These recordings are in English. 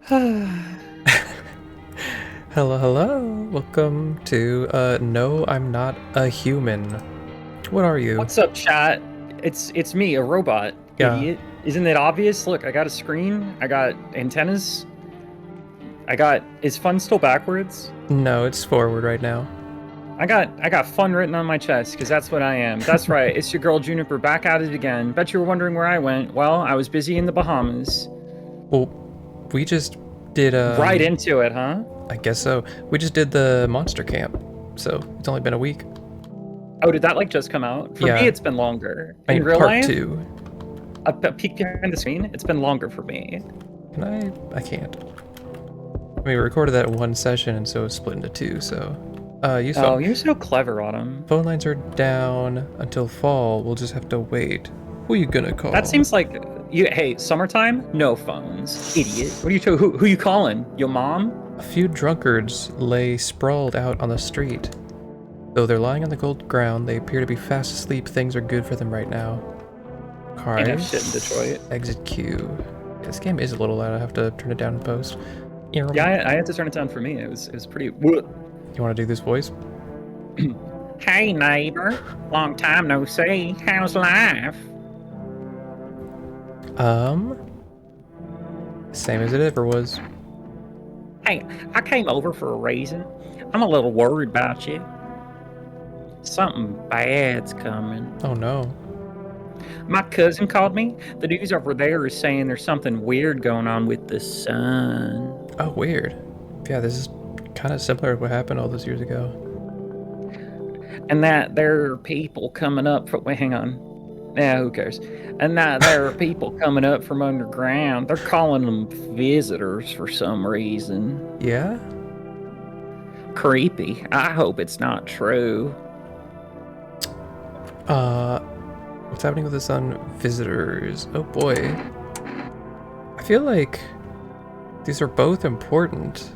Hello, hello. Welcome to No, I'm Not a Human. What are you? What's up, chat? It's me, a robot, Yeah. idiot. Isn't it obvious? Look, I got a screen, I got antennas, is fun still backwards? No, it's forward right now. I got fun written on my chest, because that's what I am. That's right, it's your girl Juniper back at it again. Bet you were wondering where I went. Well, I was busy in the Bahamas. Well, we just did Right into it, huh? I guess so. We just did the monster camp. So, it's only been a week. Oh, did that like just come out? For me, Yeah. it's been longer. I In mean, real part life, 2. a peek behind the screen, it's been longer for me. Can I can't. I mean, we recorded that in one session and so it's split into 2, so use Oh, phone. you're so clever, Autumn. Phone lines are down until fall. We'll just have to wait. Who you gonna That call? seems like you. Hey, summertime, no phones, idiot. What are you? Who you calling? Your mom? A few drunkards lay sprawled out on the street. Though they're lying on the cold ground, they appear to be fast asleep. Things are good for them right now. Ain't have shit in Cars. Detroit. Exit queue. This game is a little loud. I have to turn it down in post. Yeah, You I had to turn it down for me. It was pretty. want to do this voice? Hey neighbor, long time no see. How's life? Same as it ever was. Hey, I came over for a reason. I'm a little worried about you. Something bad's coming. Oh no. My cousin called me. The news over there is saying there's something weird going on with the sun. Oh, weird. Yeah, this is kind of similar to what happened all those years ago. And that there are people coming up from. Wait, hang on. Yeah, who cares? And that there are people coming up from underground. They're calling them visitors for some reason. Yeah? Creepy. I hope it's not true. What's happening with the sun? Visitors. Oh boy. I feel like these are both important.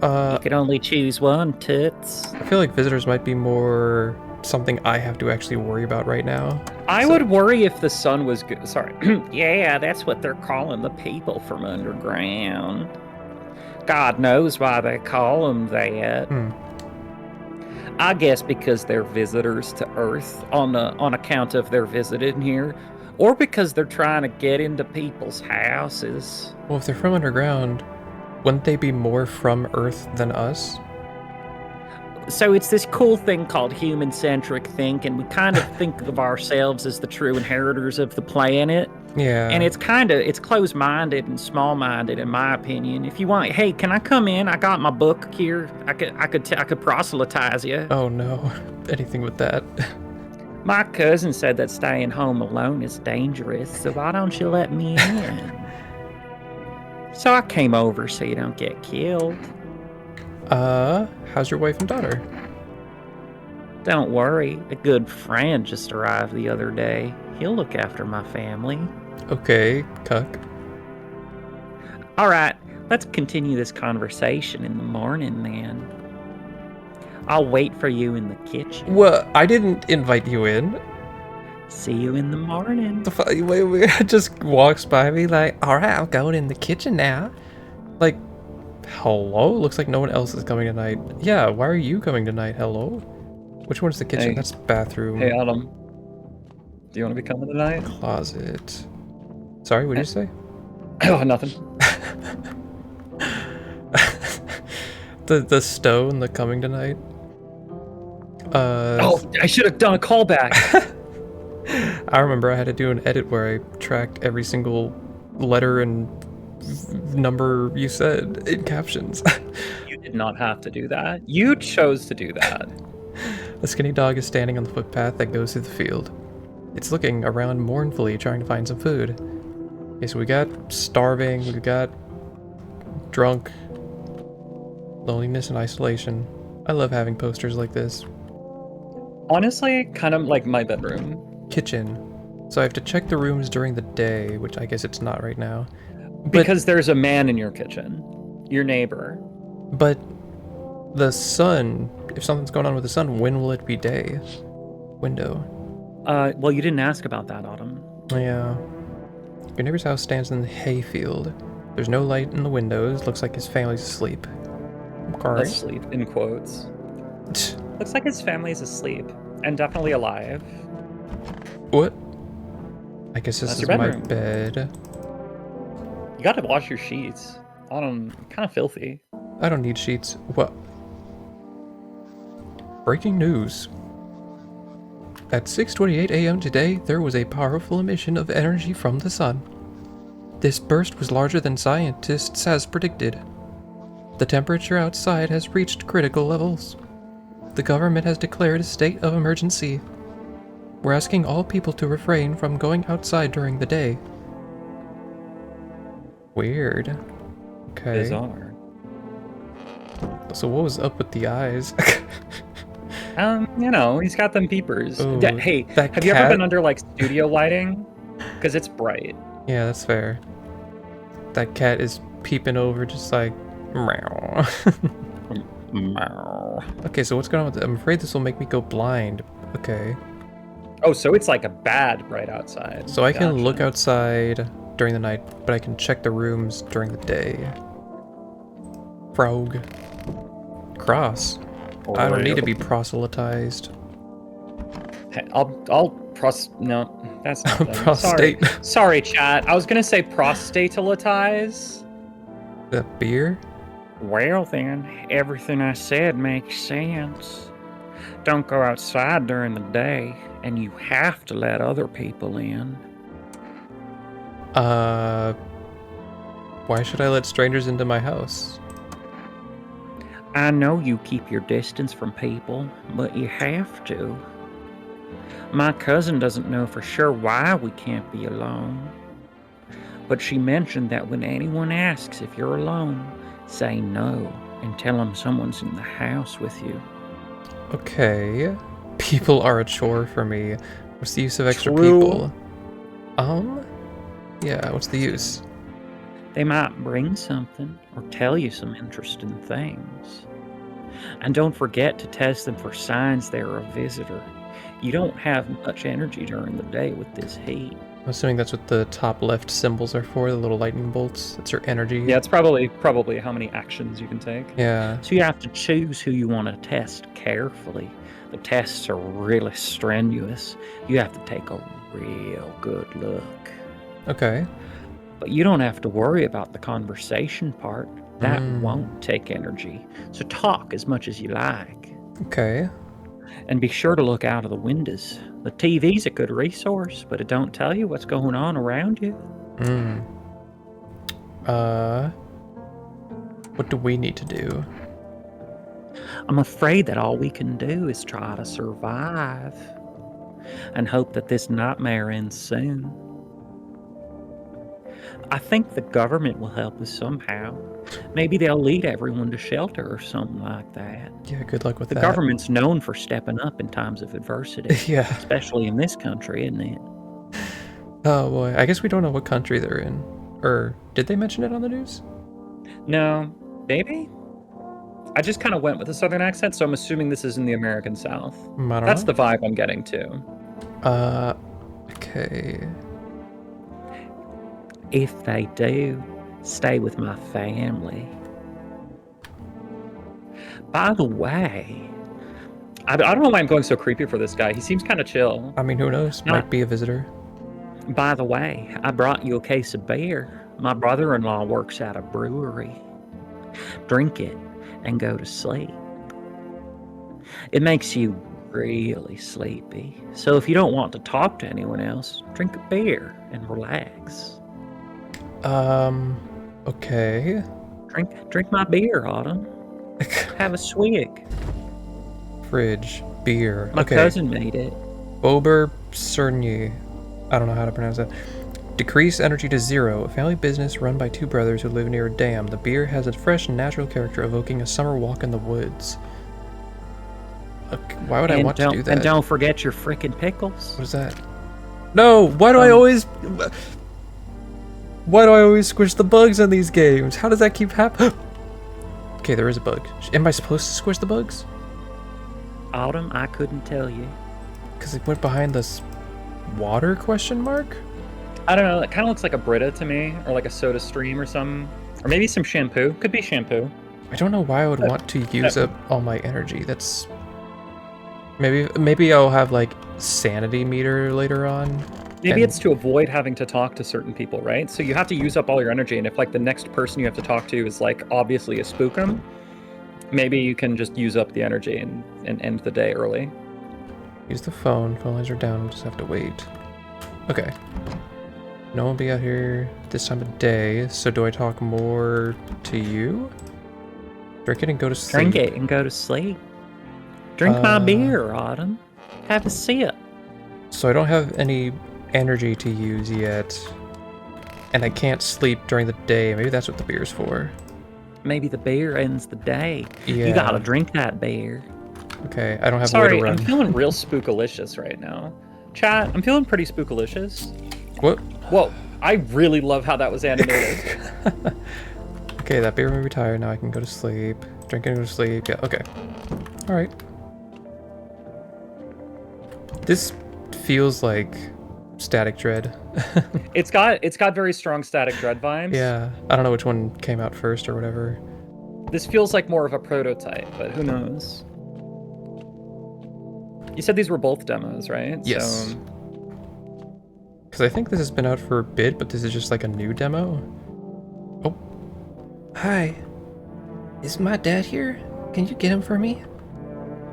You can only choose one, toots. I feel like visitors might be more something I have to actually worry about right now. I would worry if the sun was good. Sorry. Yeah, that's what they're calling the people from underground. God knows why they call them that. I guess because they're visitors to Earth on account of their visiting here, or because they're trying to get into people's houses. Well, if they're from underground, wouldn't they be more from Earth than us? So it's this cool thing called human-centric thinking. We kind of think of ourselves as the true inheritors of the planet. Yeah. And it's closed-minded and small-minded, in my opinion. If you want, hey, can I come in? I got my book here. I could proselytize you. Oh no, anything with that. My cousin said that staying home alone is dangerous, so why don't you let me in? So I came over so you don't get killed. How's your wife and daughter? Don't worry, a good friend just arrived the other day. He'll look after my family. Okay, cuck. All right, let's continue this conversation in the morning then. I'll wait for you in the kitchen. Well, I didn't invite you in. See you in the morning. The fuck? Wait, just walks by me like, all right, I'm going in the kitchen now. Like, hello? Looks like no one else is coming tonight. Yeah, why are you coming tonight? Hello? Which one's the kitchen? Hey. That's the bathroom. Hey, Autumn. Do you want to be coming tonight? Closet. Sorry, what did you say? Oh, nothing. the stone, the coming tonight. Oh, I should have done a callback. I remember I had to do an edit where I tracked every single letter and number you said in captions. You did not have to do that. You chose to do that. A skinny dog is standing on the footpath that goes through the field. It's looking around mournfully, trying to find some food. Okay, so we got starving, we got drunk, loneliness and isolation. I love having posters like this. Honestly, kind of like my bedroom. Kitchen. So I have to check the rooms during the day, which I guess it's not right now. Because there's a man in your kitchen. Your neighbor. But the sun, if something's going on with the sun, when will it be day? Window. Well, you didn't ask about that, Autumn. Yeah. Your neighbor's house stands in the hayfield. There's no light in the windows. Looks like his family's asleep. Okay. Asleep, in quotes. Looks like his family's asleep. And definitely alive. What? I guess this That's is your my bedroom. bed. You gotta wash your sheets. Kind of filthy. I don't need sheets. What? Breaking news. At 6:28 a.m. today, there was a powerful emission of energy from the sun. This burst was larger than scientists has predicted. The temperature outside has reached critical levels. The government has declared a state of emergency. We're asking all people to refrain from going outside during the day. Weird. Okay. Bizarre. So what was up with the eyes? He's got them peepers. Ooh, Hey, have you ever been under like studio lighting? Because it's bright. Yeah, that's fair. That cat is peeping over just like meow. Meow. Okay, so what's going on with it? I'm afraid this will make me go blind. Okay. Oh, so it's like a bad bright outside. So I can look outside during the night, but I can check the rooms during the day. Frog. Cross. I don't need to be proselytized. Hey, no, that's not Prostate. Sorry, chat. I was gonna say prostatalize. The beer? Well then, everything I said makes sense. Don't go outside during the day, and you have to let other people in. Why should I let strangers into my house? I know you keep your distance from people, but you have to. My cousin doesn't know for sure why we can't be alone. But she mentioned that when anyone asks if you're alone, say no and tell them someone's in the house with you. Okay. People are a chore for me. What's the use of extra True. people? Yeah, what's the use? They might bring something or tell you some interesting things. And don't forget to test them for signs they're a visitor. You don't have much energy during the day with this heat. I'm assuming that's what the top left symbols are for, the little lightning bolts. That's your energy. Yeah, it's probably how many actions you can take. Yeah. So you have to choose who you want to test carefully. The tests are really strenuous. You have to take a real good look. Okay. But you don't have to worry about the conversation part. That won't take energy. So talk as much as you like. Okay. And be sure to look out of the windows. The TV's a good resource, but it don't tell you what's going on around you. What do we need to do? I'm afraid that all we can do is try to survive and hope that this nightmare ends soon. I think the government will help us somehow. Maybe they'll lead everyone to shelter or something like that. Yeah, good luck with The that. government's known for stepping up in times of adversity. Yeah. Especially in this country, isn't it? Oh boy, I guess we don't know what country they're in. Or did they mention it on the news? No, maybe? I just kind of went with a southern accent, so I'm assuming this is in the American South. I don't That's know. the vibe I'm getting too. Okay. If they do, stay with my family. By the way, I don't know why I'm going so creepy for this guy. He seems kind of chill. I mean, who knows? Might be a visitor. By the way, I brought you a case of beer. My brother-in-law works at a brewery. Drink it and go to sleep. It makes you really sleepy. So if you don't want to talk to anyone else, drink a beer and relax. Okay. Drink my beer, Autumn. Have a swig. Fridge. Beer. My okay. cousin made it. Bober Cerny. I don't know how to pronounce that. Decrease energy to 0. A family business run by two brothers who live near a dam. The beer has a fresh and natural character, evoking a summer walk in the woods. Okay, why would I want to do that? And don't forget your frickin' pickles. What is that? No! Why do I always... Why do I always squish the bugs in these games? How does that keep happening? Okay, there is a bug. Am I supposed to squish the bugs? Autumn, I couldn't tell you. Because it went behind this water question mark? I don't know. It kind of looks like a Brita to me, or like a Soda Stream or some, or maybe some shampoo. Could be shampoo. I don't know why I would want to use up all my energy. That's maybe I'll have like sanity meter later on. Maybe it's to avoid having to talk to certain people, right? So you have to use up all your energy, and if like the next person you have to talk to is like obviously a spookum, maybe you can just use up the energy and end the day early. Use the phone. Phone lines are down. We'll just have to wait. Okay. No one will be out here this time of day, so do I talk more to you? Drink it and go to sleep. Drink it and go to sleep. Drink my beer, Autumn. Have a sip. So I don't have any energy to use yet, and I can't sleep during the day. Maybe that's what the beer's for. Maybe the beer ends the day. Yeah. You gotta drink that beer. Okay, I don't have Sorry, way to run. I'm feeling real spookalicious right now. Chat, I'm feeling pretty spookalicious. What? Whoa, I really love how that was animated. Okay, that beer made me retired. Now I can go to sleep. Drink and go to sleep. Yeah, okay. Alright. This feels like Static Dread. It's got very strong Static Dread vibes. Yeah, I don't know which one came out first or whatever. This feels like more of a prototype, but who knows? You said these were both demos, right? Yes. Because I think this has been out for a bit, but this is just like a new demo. Oh. Hi. Is my dad here? Can you get him for me?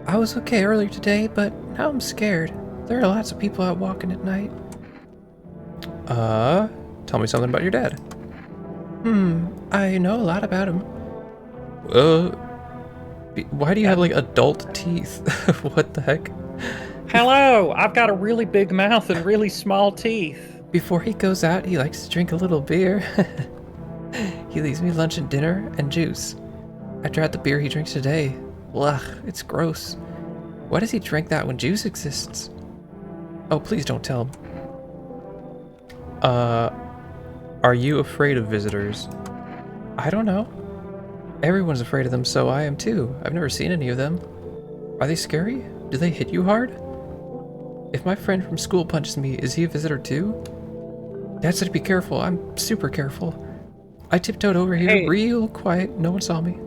I was okay earlier today, but now I'm scared. There are lots of people out walking at night. Tell me something about your dad. I know a lot about him. Why do you have like adult teeth? What the heck? Hello, I've got a really big mouth and really small teeth. Before he goes out, he likes to drink a little beer. He leaves me lunch and dinner and juice. I tried the beer he drinks today. Ugh, it's gross. Why does he drink that when juice exists? Oh, please don't tell him. Are you afraid of visitors? I don't know. Everyone's afraid of them, so I am too. I've never seen any of them. Are they scary? Do they hit you hard? If my friend from school punches me, is he a visitor too? Dad said to be careful. I'm super careful. I tiptoed over here real quiet. No one saw me.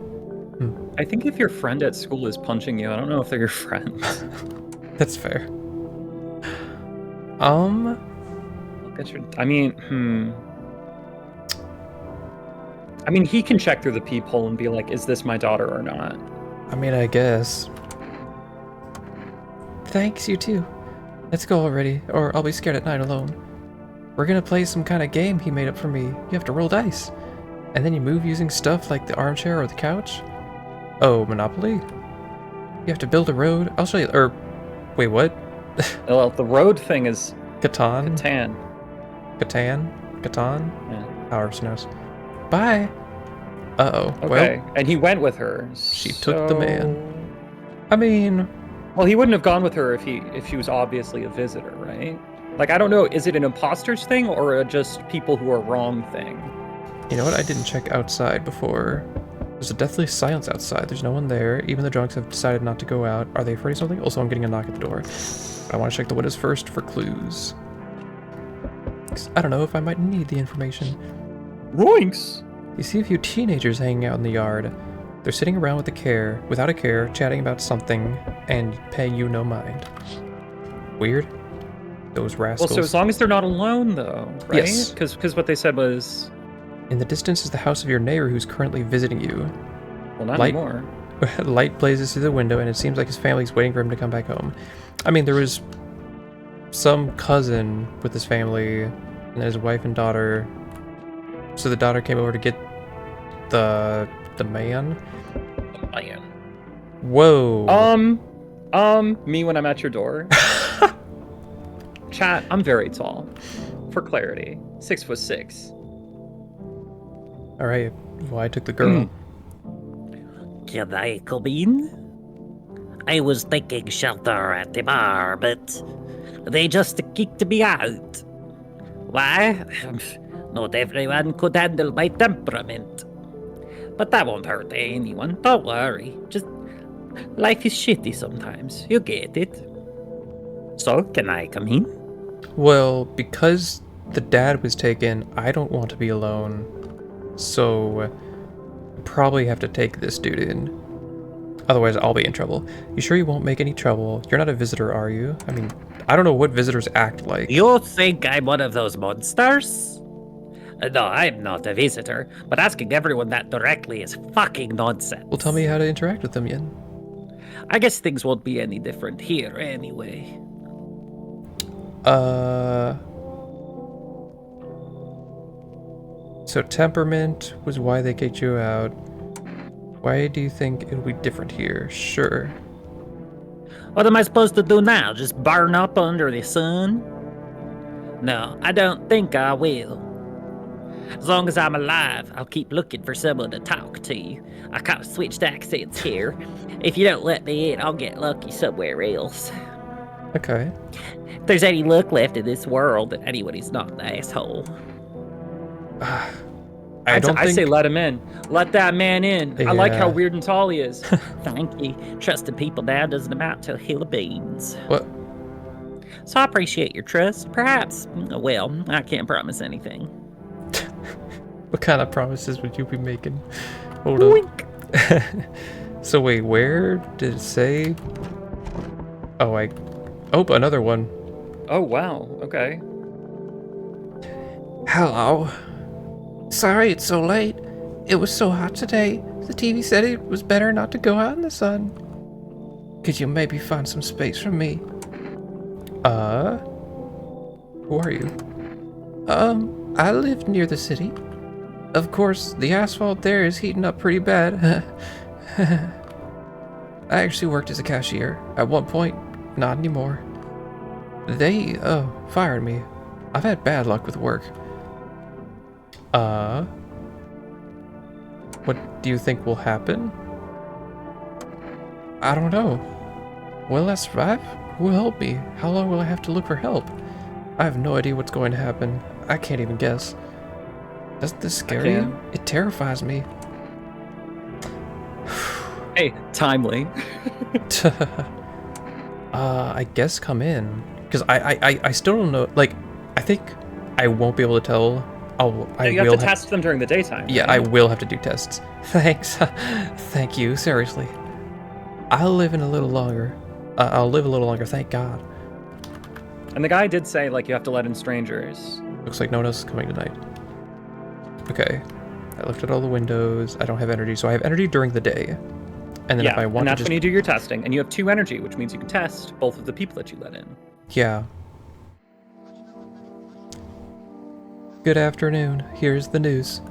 I think if your friend at school is punching you, I don't know if they're your friends. That's fair. Look at your... I mean, he can check through the peephole and be like, is this my daughter or not? I mean, I guess. Thanks, you too. Let's go already, or I'll be scared at night alone. We're gonna play some kind of game he made up for me. You have to roll dice. And then you move using stuff like the armchair or the couch. Oh, Monopoly? You have to build a road. I'll show you. Or, wait, what? Well, the road thing is... Catan? Catan. Yeah. Hours knows. Bye. Uh-oh. Okay, Well, and he went with her. She took the man. I mean... Well, he wouldn't have gone with her if she was obviously a visitor, right? Like, I don't know, is it an imposters thing or just people who are wrong thing? You know what? I didn't check outside before. There's a deathly silence outside. There's no one there. Even the drunks have decided not to go out. Are they afraid of something? Also, I'm getting a knock at the door. I want to check the windows first for clues. 'Cause I don't know if I might need the information. Roinks! You see a few teenagers hanging out in the yard. They're sitting around without a care, chatting about something, and paying you no mind. Weird. Those rascals. Well, so as long as they're not alone, though, right? Yes. Because what they said was... In the distance is the house of your neighbor who's currently visiting you. Well, not anymore. Light blazes through the window, and it seems like his family's waiting for him to come back home. I mean, there was some cousin with his family, and his wife and daughter. So the daughter came over to get the man. The man. Whoa. Me when I'm at your door. Chat, I'm very tall. For clarity, 6'6". All right. Well, I took the girl. Can I come in? I was taking shelter at the bar, but they just kicked me out. Why? Not everyone could handle my temperament. But that won't hurt anyone, don't worry. Just, life is shitty sometimes, you get it. So, can I come in? Well, because the dad was taken, I don't want to be alone. So, probably have to take this dude in. Otherwise, I'll be in trouble. You sure you won't make any trouble? You're not a visitor, are you? I mean, I don't know what visitors act like. You think I'm one of those monsters? No, I'm not a visitor, but asking everyone that directly is fucking nonsense. Well, tell me how to interact with them, Yin. I guess things won't be any different here anyway. So temperament was why they kicked you out. Why do you think it would be different here? Sure. What am I supposed to do now? Just burn up under the sun? No, I don't think I will. As long as I'm alive, I'll keep looking for someone to talk to. I kind of switched accents here. If you don't let me in, I'll get lucky somewhere else. Okay. If there's any luck left in this world, then anybody's not an asshole. I say let him in. Let that man in. I like how Yeah. weird and tall he is. Thank you. Trusting people now doesn't amount to a hill of beans. What? So I appreciate your trust. Perhaps, well, I can't promise anything. What kind of promises would you be making? Hold up. So wait, where did it say? Oh, another one. Oh, wow. Okay. Hello. Sorry it's so late. It was so hot today. The TV said it was better not to go out in the sun. Could you maybe find some space for me? Who are you? I live near the city. Of course, the asphalt there is heating up pretty bad. I actually worked as a cashier at one point, not anymore. They, fired me. I've had bad luck with work. What do you think will happen? I don't know. Will I survive? Who will help me? How long will I have to look for help? I have no idea what's going to happen. I can't even guess. Doesn't this scare you? can. It terrifies me. Hey, timely. I guess come in. Because I still don't know. Like, I think I won't be able to tell. You have to test them during the daytime. Yeah, I will have to do tests. Thanks. Thank you. Seriously. I'll live a little longer, thank God. And the guy did say, like, you have to let in strangers. Looks like no one else is coming tonight. Okay. I lifted all the windows. I don't have energy, so I have energy during the day. And then if I want and to that's just... when you do your testing. And you have 2 energy, which means you can test both of the people that you let in. Yeah. Good afternoon. Here's the news.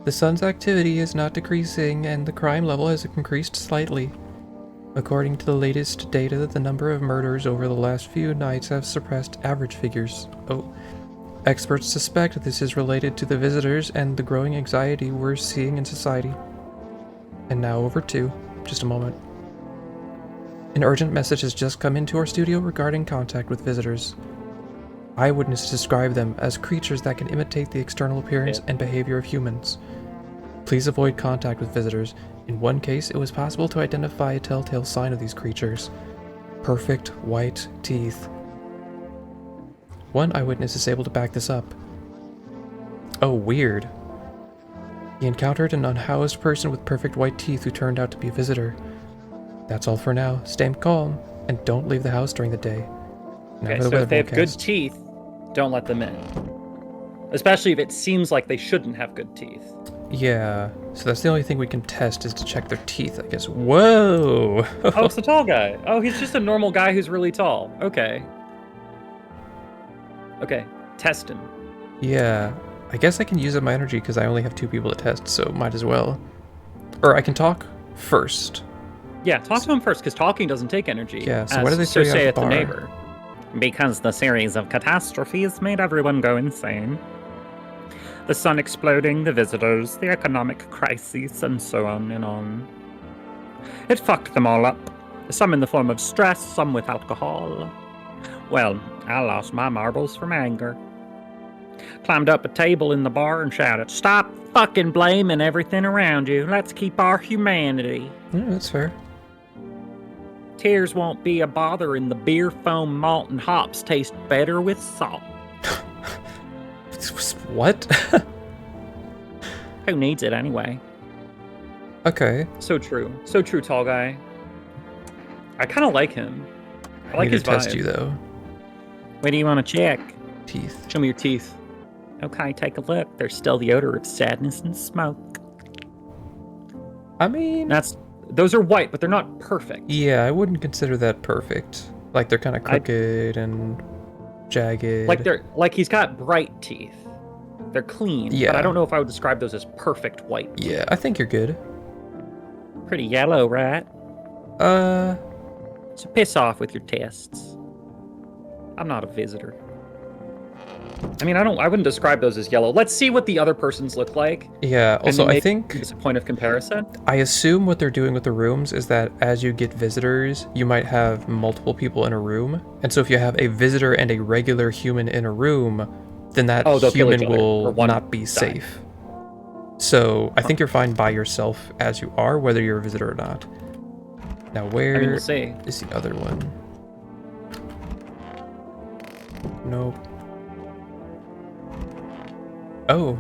The sun's activity is not decreasing, and the crime level has increased slightly. According to the latest data, the number of murders over the last few nights have surpassed average figures. Experts suspect this is related to the visitors and the growing anxiety we're seeing in society. And now over to, just a moment. An urgent message has just come into our studio regarding contact with visitors. Eyewitnesses describe them as creatures that can imitate the external appearance and behavior of humans. Please avoid contact with visitors. In one case, it was possible to identify a telltale sign of these creatures. Perfect white teeth. One eyewitness is able to back this up. Oh, weird. He encountered an unhoused person with perfect white teeth who turned out to be a visitor. That's all for now. Stay calm, and don't leave the house during the day. Now Okay, for the so weather if they have good forecast. teeth, don't let them in. Especially if it seems like they shouldn't have good teeth. Yeah, so that's the only thing we can test is to check their teeth, I guess. Whoa! Oh, it's the tall guy. Oh, he's just a normal guy who's really tall. Okay. Okay, test him. Yeah, I guess I can use up my energy because I only have 2 people to test, so might as well. Or I can talk first. Yeah, talk to him first, because talking doesn't take energy. Yeah, so what do they say say at at the the bar? neighbor? Because the series of catastrophes made everyone go insane. The sun exploding, the visitors, the economic crisis, and so on and on. It fucked them all up. Some in the form of stress, some with alcohol. Well, I lost my marbles from anger. Climbed up a table in the bar and shouted, "Stop fucking blaming everything around you. Let's keep our humanity. Yeah, that's fair. Tears won't be a bother, and the beer foam, malt, and hops taste better with salt." What? Who needs it anyway? Okay. So true. So true, tall guy. I kind of like him. I like need his to test vibe. you though. What do you want to check? Teeth. Show me your teeth. Okay, take a look. There's still the odor of sadness and smoke. I mean, Those are white, but they're not perfect. yeah, I wouldn't consider that perfect. Like they're kind of crooked and jagged. Like he's got bright teeth. They're clean, Yeah. but I don't know if I would describe those as perfect white. Yeah, I think you're good. Pretty yellow, right? So piss off with your tests. I'm not a visitor. I mean, I wouldn't describe those as yellow. Let's see what the other person's look like. Yeah, and also then I maybe think it's a point of comparison. I assume what they're doing with the rooms is that as you get visitors, you might have multiple people in a room. And so if you have a visitor and a regular human in a room, then that they'll kill each human other, will or one not be die. safe. So I think you're fine by yourself as you are, whether you're a visitor or not. Now where I mean, we'll see. is the other one? Nope. Oh.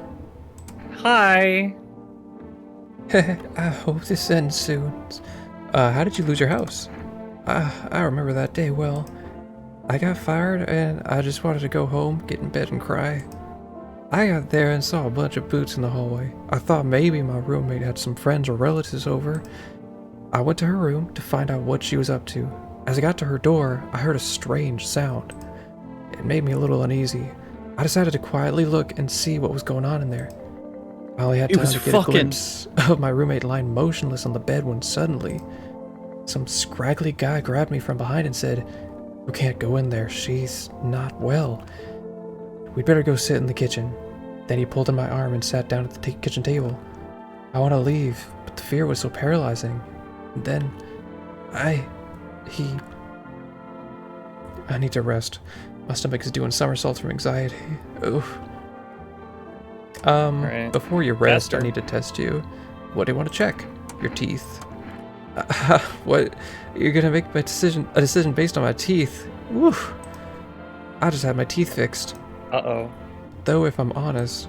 Hi. I hope this ends soon. How did you lose your house? I remember that day well. I got fired and I just wanted to go home, get in bed and cry. I got there and saw a bunch of boots in the hallway. I thought maybe my roommate had some friends or relatives over. I went to her room to find out what she was up to. As I got to her door, I heard a strange sound. It made me a little uneasy. I decided to quietly look and see what was going on in there. I only had It time was to get fucking- a glimpse of my roommate lying motionless on the bed when suddenly, some scraggly guy grabbed me from behind and said, "You can't go in there, she's not well. We'd better go sit in the kitchen." Then he pulled in my arm and sat down at the kitchen table. I want to leave, but the fear was so paralyzing. And then, I need to rest. My stomach is doing somersaults from anxiety. Oof. Right. Before you rest, I Faster. need to test you. What do you want to check? Your teeth. What? You're gonna make a decision based on my teeth? Woof. I just had my teeth fixed. Uh-oh. Though, if I'm honest,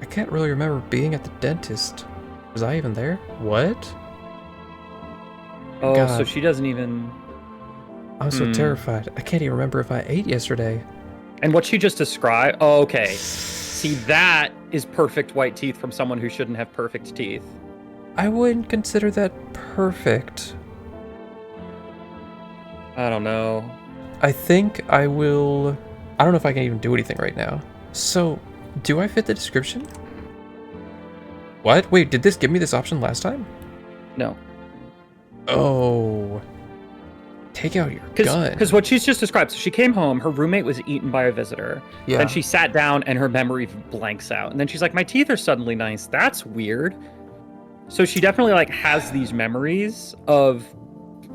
I can't really remember being at the dentist. Was I even there? What? Oh, so God. she doesn't even... I'm so terrified. I can't even remember if I ate yesterday. And what she just described... Oh, okay. See, that is perfect white teeth from someone who shouldn't have perfect teeth. I wouldn't consider that perfect. I don't know. I think I will... I don't know if I can even do anything right now. So, do I fit the description? What? Wait, did this give me this option last time? No. Oh. Take out your gun. Because what she's just described, so she came home, her roommate was eaten by a visitor. Yeah. Then she sat down and her memory blanks out. And then she's like, my teeth are suddenly nice. That's weird. So she definitely like has these memories of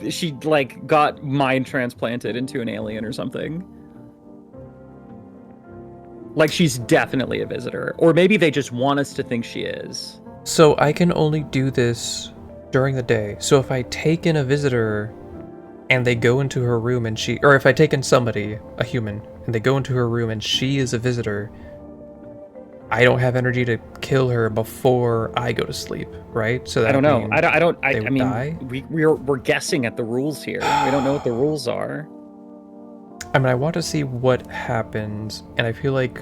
she like got mind transplanted into an alien or something. Like she's definitely a visitor. Or maybe they just want us to think she is. So I can only do this during the day. So if I take in a visitor and they go into her room and or if I take in somebody, a human, and they go into her room and she is a visitor, I don't have energy to kill her before I go to sleep, right? So that I don't know. means I they would mean, die? we're guessing at the rules here. We don't know what the rules are. I mean, I want to see what happens, and I feel like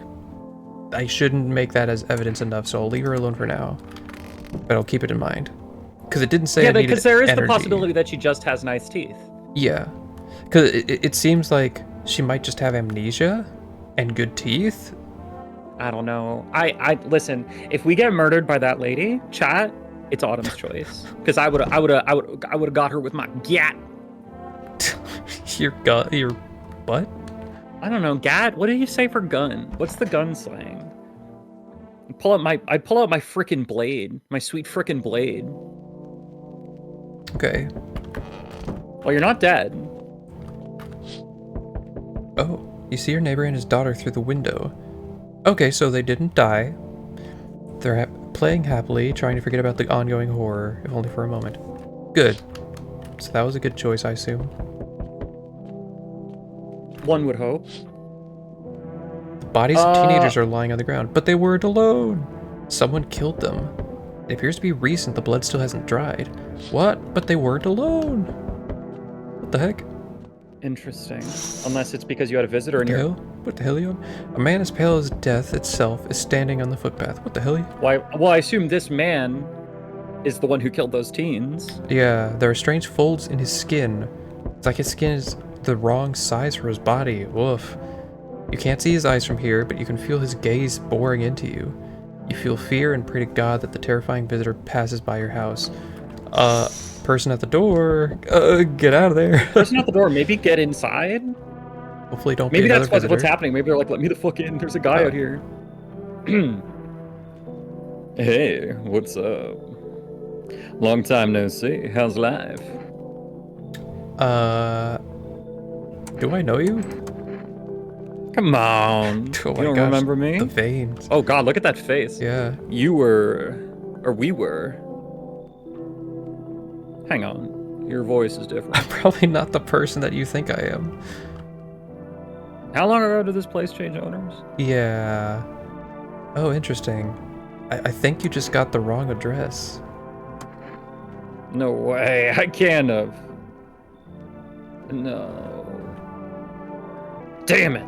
I shouldn't make that as evidence enough, so I'll leave her alone for now. But I'll keep it in mind. Because it didn't say Yeah, I needed because there is energy. the possibility that she just has nice teeth. Yeah. Because it seems like she might just have amnesia and good teeth. I don't know. I listen. If we get murdered by that lady, chat, it's Autumn's choice. Because I would have got her with my gat. Your what? I don't know, gat. What do you say for gun? What's the gun slang? I'd pull out my frickin' blade, my sweet frickin' blade. Okay. Well, you're not dead. Oh, you see your neighbor and his daughter through the window. Okay, so they didn't die. They're playing happily, trying to forget about the ongoing horror, if only for a moment. Good. So that was a good choice, I assume. One would hope. The Bodies of teenagers are lying on the ground, but they weren't alone. Someone killed them. It appears to be recent. The blood still hasn't dried. What? But they weren't alone. What the heck? Interesting. Unless it's because you had a visitor in here. What the hell are you on? A man as pale as death itself is standing on the footpath. What the hell? Why? Well, I assume this man is the one who killed those teens. Yeah, there are strange folds in his skin. It's like his skin is the wrong size for his body. Woof. You can't see his eyes from here, but you can feel his gaze boring into you. You feel fear and pray to God that the terrifying visitor passes by your house. Person at the door, get out of there. Person at the door, maybe get inside? Hopefully don't maybe be another that's visitor. what's happening. Maybe they're like, let me the fuck in. There's a guy out here. Hey, what's up? Long time no see. How's life? Do I know you? Come on. Oh You my don't gosh, remember me? the veins. Oh god, look at that face. Yeah. You were, or we were. Hang on. Your voice is different. I'm probably not the person that you think I am. How long ago did this place change owners? Yeah. Oh, interesting. I think you just got the wrong address. No way. I can't have. No. Damn it.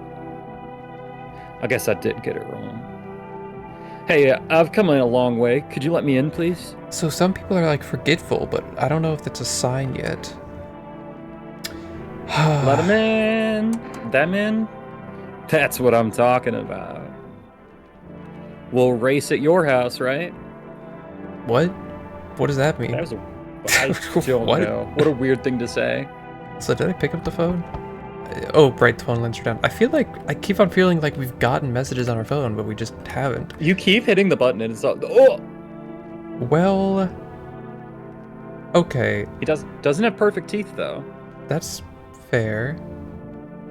I guess I did get it wrong. Hey, I've come in a long way. Could you let me in, please? So some people are like forgetful, but I don't know if that's a sign yet. Let them in. Them in. That's what I'm talking about. We'll race at your house, right? What? What does that mean? That was I don't What? know. What a weird thing to say. So did I pick up the phone? Oh, right, the phone lines are down. I feel like, I keep on feeling like we've gotten messages on our phone, but we just haven't. You keep hitting the button and it's all, oh! Well, okay, He doesn't have perfect teeth though, that's fair.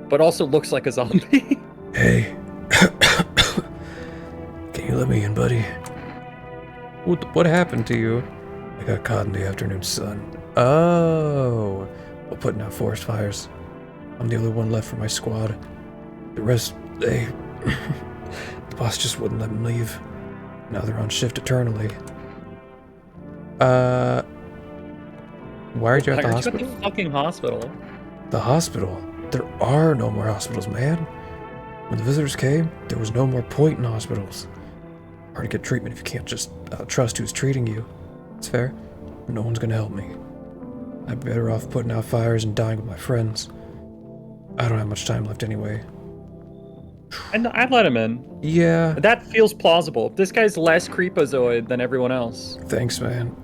but also looks like a zombie. Hey, can you let me in, buddy? What happened to you? I got caught in the afternoon sun. Oh, while putting out forest fires. I'm the only one left for my squad. The rest, the boss just wouldn't let them leave. Now they're on shift eternally. Why are you at the Why hospital? aren't you at the fucking hospital? The hospital? There are no more hospitals, man. When the visitors came, there was no more point in hospitals. Hard to get treatment if you can't just trust who's treating you. It's fair. No one's gonna help me. I'm better off putting out fires and dying with my friends. I don't have much time left anyway. And I'd let him in. Yeah. That feels plausible. This guy's less creepazoid than everyone else. Thanks, man.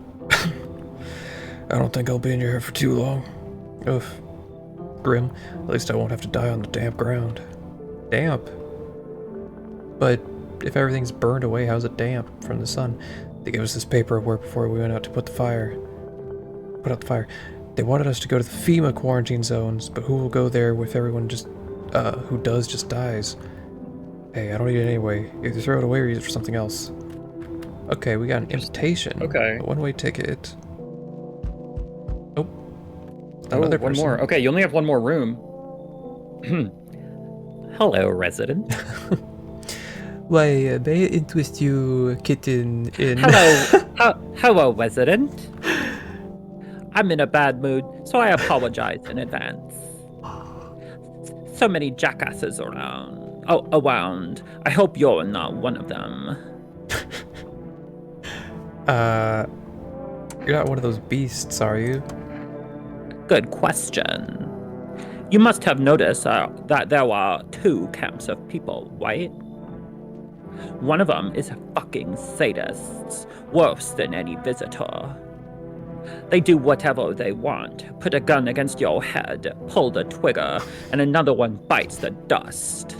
I don't think I'll be in your hair for too long. Oof. Grim. At least I won't have to die on the damp ground. Damp? But if everything's burned away, how's it damp from the sun? They gave us this paperwork before we went out to put out the fire. They wanted us to go to the FEMA quarantine zones, but who will go there if everyone just, who does just dies? Hey, I don't need it anyway. Either throw it away or use it for something else. Okay, we got an invitation. Okay. A one-way ticket. Oh. Oh, Another one person. more. Okay, you only have one more room. Hello, resident. Why, may I interest you, kitten, in... Hello, resident. I'm in a bad mood, so I apologize in advance. So many jackasses around. I hope you're not one of them. You're not one of those beasts, are you? Good question. You must have noticed that there are two camps of people, right? One of them is fucking sadists, worse than any visitor. They do whatever they want, put a gun against your head, pull the trigger, and another one bites the dust.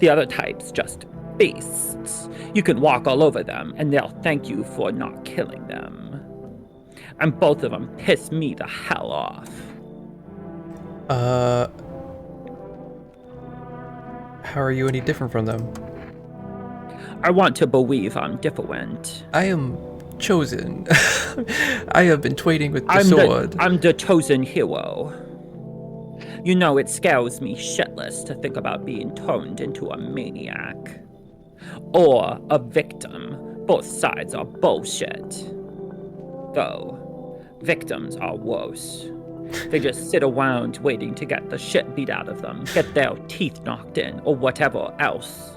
The other type's just beasts. You can walk all over them, and they'll thank you for not killing them. And both of them piss me the hell off. How are you any different from them? I want to believe I'm different. I am chosen. I have been waiting with the sword. I'm the chosen hero. You know, it scares me shitless to think about being turned into a maniac. Or a victim. Both sides are bullshit. Though, victims are worse. They just sit around waiting to get the shit beat out of them, get their teeth knocked in, or whatever else.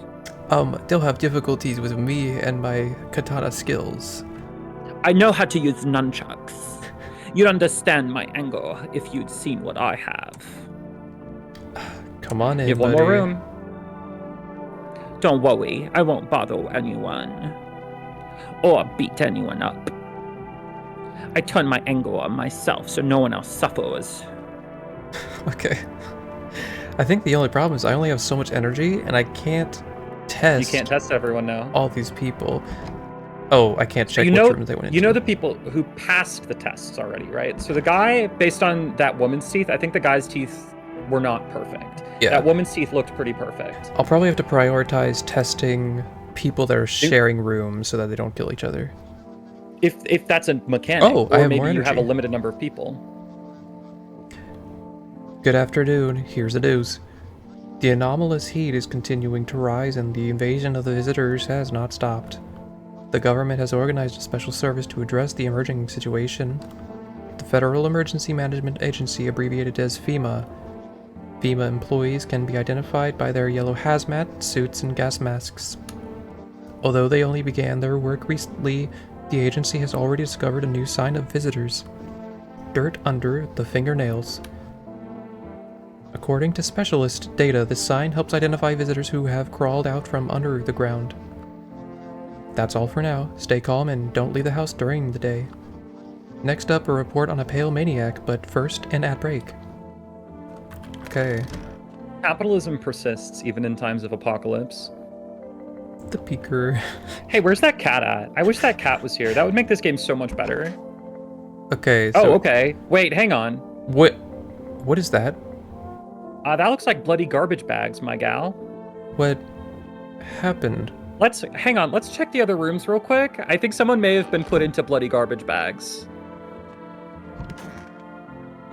They'll have difficulties with me and my katana skills. I know how to use nunchucks. You'd understand my anger if you'd seen what I have. Come on in, You have one buddy. more room. Don't worry, I won't bother anyone. Or beat anyone up. I turn my anger on myself so no one else suffers. Okay. I think the only problem is I only have so much energy and I can't test You can't test everyone now. all these people. Oh, I can't check You which know, rooms they went into. you know the people who passed the tests already, right? So the guy, based on that woman's teeth, I think the guy's teeth were not perfect. Yeah. That woman's teeth looked pretty perfect. I'll probably have to prioritize testing people that are sharing rooms so that they don't kill each other. If that's a mechanic, Oh, I or have maybe more you have a energy. limited number of people. Good afternoon. Here's the news. The anomalous heat is continuing to rise and the invasion of the visitors has not stopped. The government has organized a special service to address the emerging situation. The Federal Emergency Management Agency, abbreviated as FEMA. FEMA employees can be identified by their yellow hazmat suits and gas masks. Although they only began their work recently, the agency has already discovered a new sign of visitors. Dirt under the fingernails. According to specialist data, this sign helps identify visitors who have crawled out from under the ground. That's all for now. Stay calm and don't leave the house during the day. Next up, a report on a pale maniac, but first, an ad break. Okay. Capitalism persists even in times of apocalypse. The peeker. Hey, where's that cat at? I wish that cat was here. That would make this game so much better. Okay, Oh, so... okay. Wait, hang on. What is that? That looks like bloody garbage bags, my gal. What happened? Hang on. Let's check the other rooms real quick. I think someone may have been put into bloody garbage bags.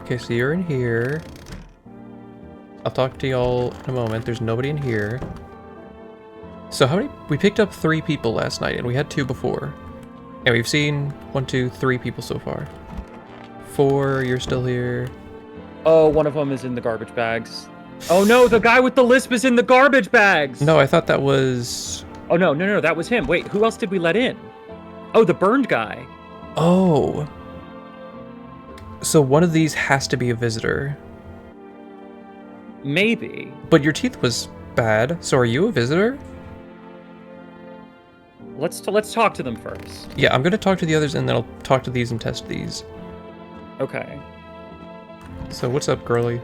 Okay, so you're in here. I'll talk to y'all in a moment. There's nobody in here. So how many? We picked up 3 people last night, and we had 2 before. And we've seen 1, 2, 3 people so far. 4, you're still here. Oh, one of them is in the garbage bags. Oh no, the guy with the lisp is in the garbage bags! No, I thought that was... Oh no, that was him. Wait, who else did we let in? Oh, the burned guy. Oh. So one of these has to be a visitor. Maybe. But your teeth was bad, so are you a visitor? Let's talk to them first. Yeah, I'm gonna talk to the others and then I'll talk to these and test these. Okay. So what's up, girly?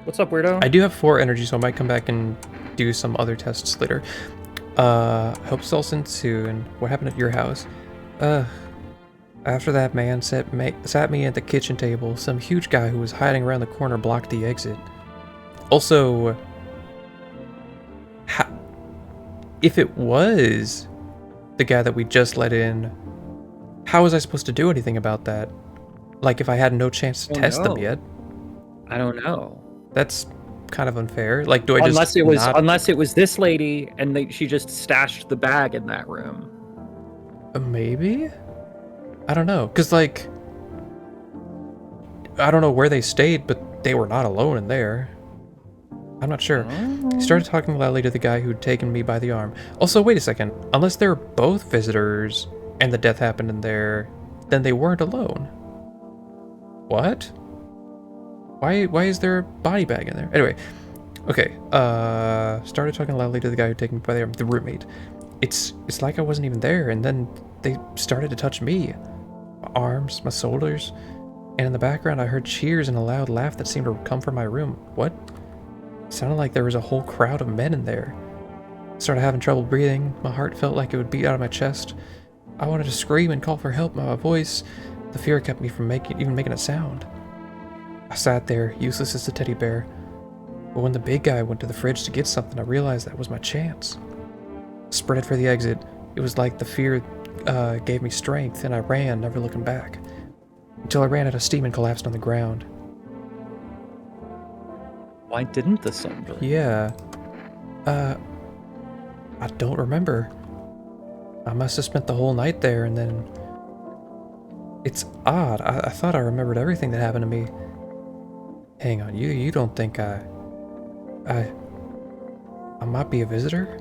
What's up, weirdo? I do have 4 energy, so I might come back and do some other tests later. Hope it's all soon. What happened at your house? After that man sat me at the kitchen table, some huge guy who was hiding around the corner blocked the exit. Also, if it was the guy that we just let in, how was I supposed to do anything about that? Like, if I had no chance to test them yet? I don't know. That's kind of unfair. Like, do I Unless just it was this lady and she just stashed the bag in that room. Maybe? I don't know. Because, like, I don't know where they stayed, but they were not alone in there. I'm not sure. He started talking loudly to the guy who'd taken me by the arm. Also, wait a second. Unless they're both visitors and the death happened in there, then they weren't alone. What? Why is there a body bag in there? Anyway, okay. Started talking loudly to the guy who'd taken me by the arm, the roommate. It's like I wasn't even there, and then they started to touch me. My arms, my shoulders, and in the background I heard cheers and a loud laugh that seemed to come from my room. What? It sounded like there was a whole crowd of men in there. I started having trouble breathing. My heart felt like it would beat out of my chest. I wanted to scream and call for help, but my voice, the fear kept me from even making a sound. I sat there, useless as a teddy bear. But when the big guy went to the fridge to get something, I realized that was my chance. I sprinted for the exit. It was like the fear gave me strength, and I ran, never looking back. Until I ran out of steam and collapsed on the ground. Why didn't the sun burn? Yeah. I don't remember. I must have spent the whole night there and then... It's odd. I thought I remembered everything that happened to me. Hang on, you don't think I might be a visitor?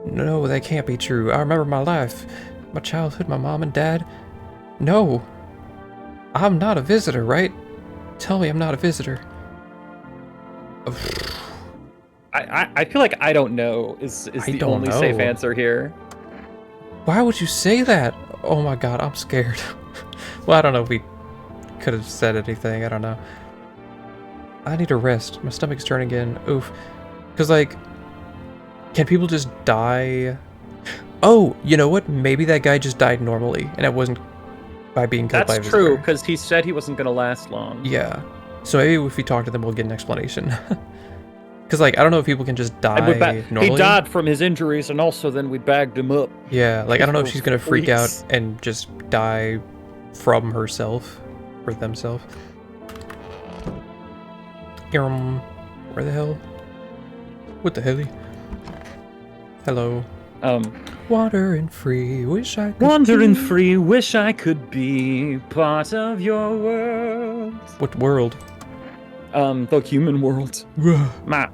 No, that can't be true. I remember my life, my childhood, my mom and dad. No, I'm not a visitor, right? Tell me I'm not a visitor. I feel like I don't know is the only safe answer here. Why would you say that? Oh my god, I'm scared. Well, I don't know if we could have said anything. I don't know. I need a rest. My stomach's turning again. Oof. Because, like, can people just die? Oh, you know what? Maybe that guy just died normally, and it wasn't by being killed by a That's visitor. true, because he said he wasn't going to last long. Yeah. So maybe if we talk to them, we'll get an explanation. Because, like, I don't know if people can just die normally. He died from his injuries, and also then we bagged him up. Yeah, like, I don't know if she's going to freak out Freaks. and just die from herself or themselves. Where the hell? What the hell? Hello. Wandering free, wish I could Wandering be. free, wish I could be part of your world. What world? The human world. My,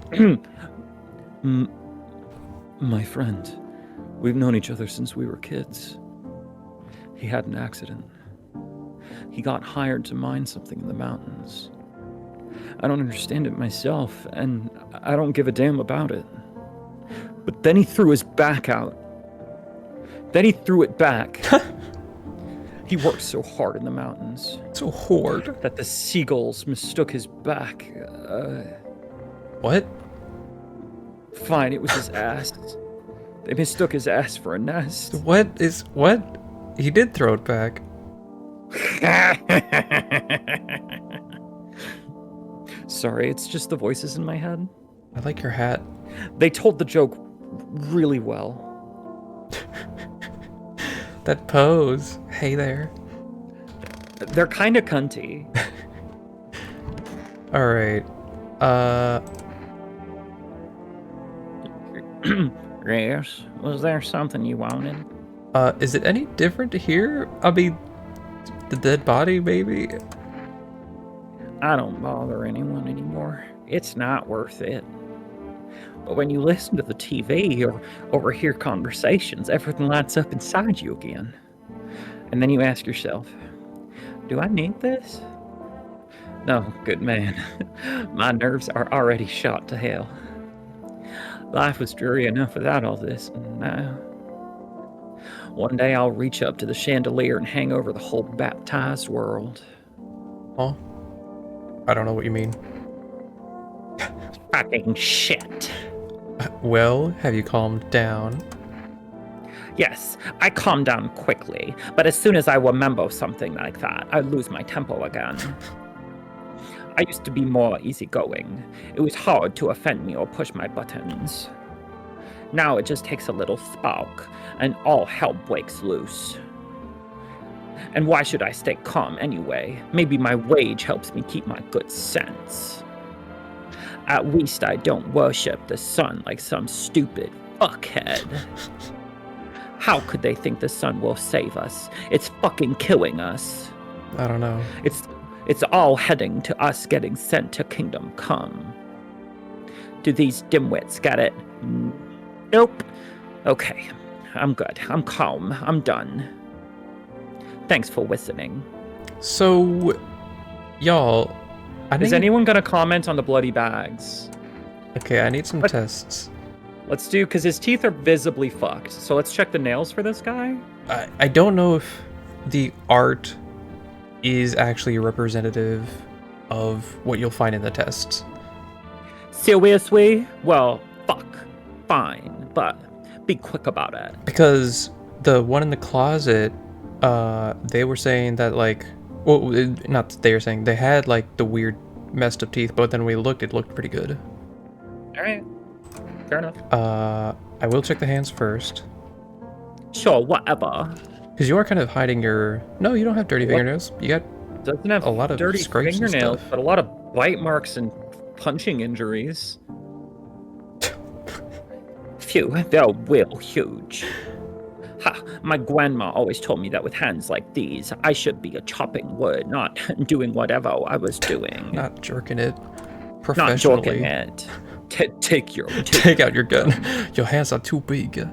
my friend. We've known each other since we were kids. He had an accident. He got hired to mine something in the mountains. I don't understand it myself, and I don't give a damn about it. But then he threw his back out. Then he threw it back. He worked so hard in the mountains So hard. that the seagulls mistook his back. What? Fine, it was his ass. They mistook his ass for a nest. What? He did throw it back. Sorry, it's just the voices in my head. I like your hat. They told the joke really well. That pose. Hey there. They're kind of cunty. All right. Yes, was there something you wanted? Is it any different here? I mean, the dead body, maybe? I don't bother anyone anymore. It's not worth it. But when you listen to the TV or overhear conversations, everything lights up inside you again. And then you ask yourself, do I need this? No, good man. My nerves are already shot to hell. Life was dreary enough without all this. Now, one day I'll reach up to the chandelier and hang over the whole baptized world. Oh, I don't know what you mean. Fucking shit. Well, have you calmed down? Yes, I calm down quickly, but as soon as I remember something like that, I lose my tempo again. I used to be more easygoing. It was hard to offend me or push my buttons. Now it just takes a little spark, and all hell breaks loose. And why should I stay calm anyway? Maybe my rage helps me keep my good sense. At least I don't worship the sun like some stupid fuckhead. How could they think the sun will save us? It's fucking killing us. I don't know. It's all heading to us getting sent to Kingdom Come. Do these dimwits get it? Nope. Okay, I'm good. I'm calm. I'm done. Thanks for listening. So, y'all, I Is need... anyone gonna comment on the bloody bags? Okay, I need some What? tests. Let's do, because his teeth are visibly fucked. So let's check the nails for this guy. I don't know if the art is actually representative of what you'll find in the tests. Seriously? Well, fuck. Fine, but be quick about it. Because the one in the closet, they were saying that, like, well, not that they were saying, they had, like, the weird messed up teeth, but then we looked, it looked pretty good. Alright. Fair enough. I will check the hands first. Sure, whatever. Because you are kind of hiding your... No, you don't have dirty What? fingernails. You got Doesn't have a lot of dirty scrapes and fingernails, stuff. but a lot of bite marks and punching injuries. Phew, they're real huge. Ha, my grandma always told me that with hands like these, I should be chopping wood, not doing whatever I was doing. Not jerking it Not professionally. joking it. Take out your gun. Your hands are too big.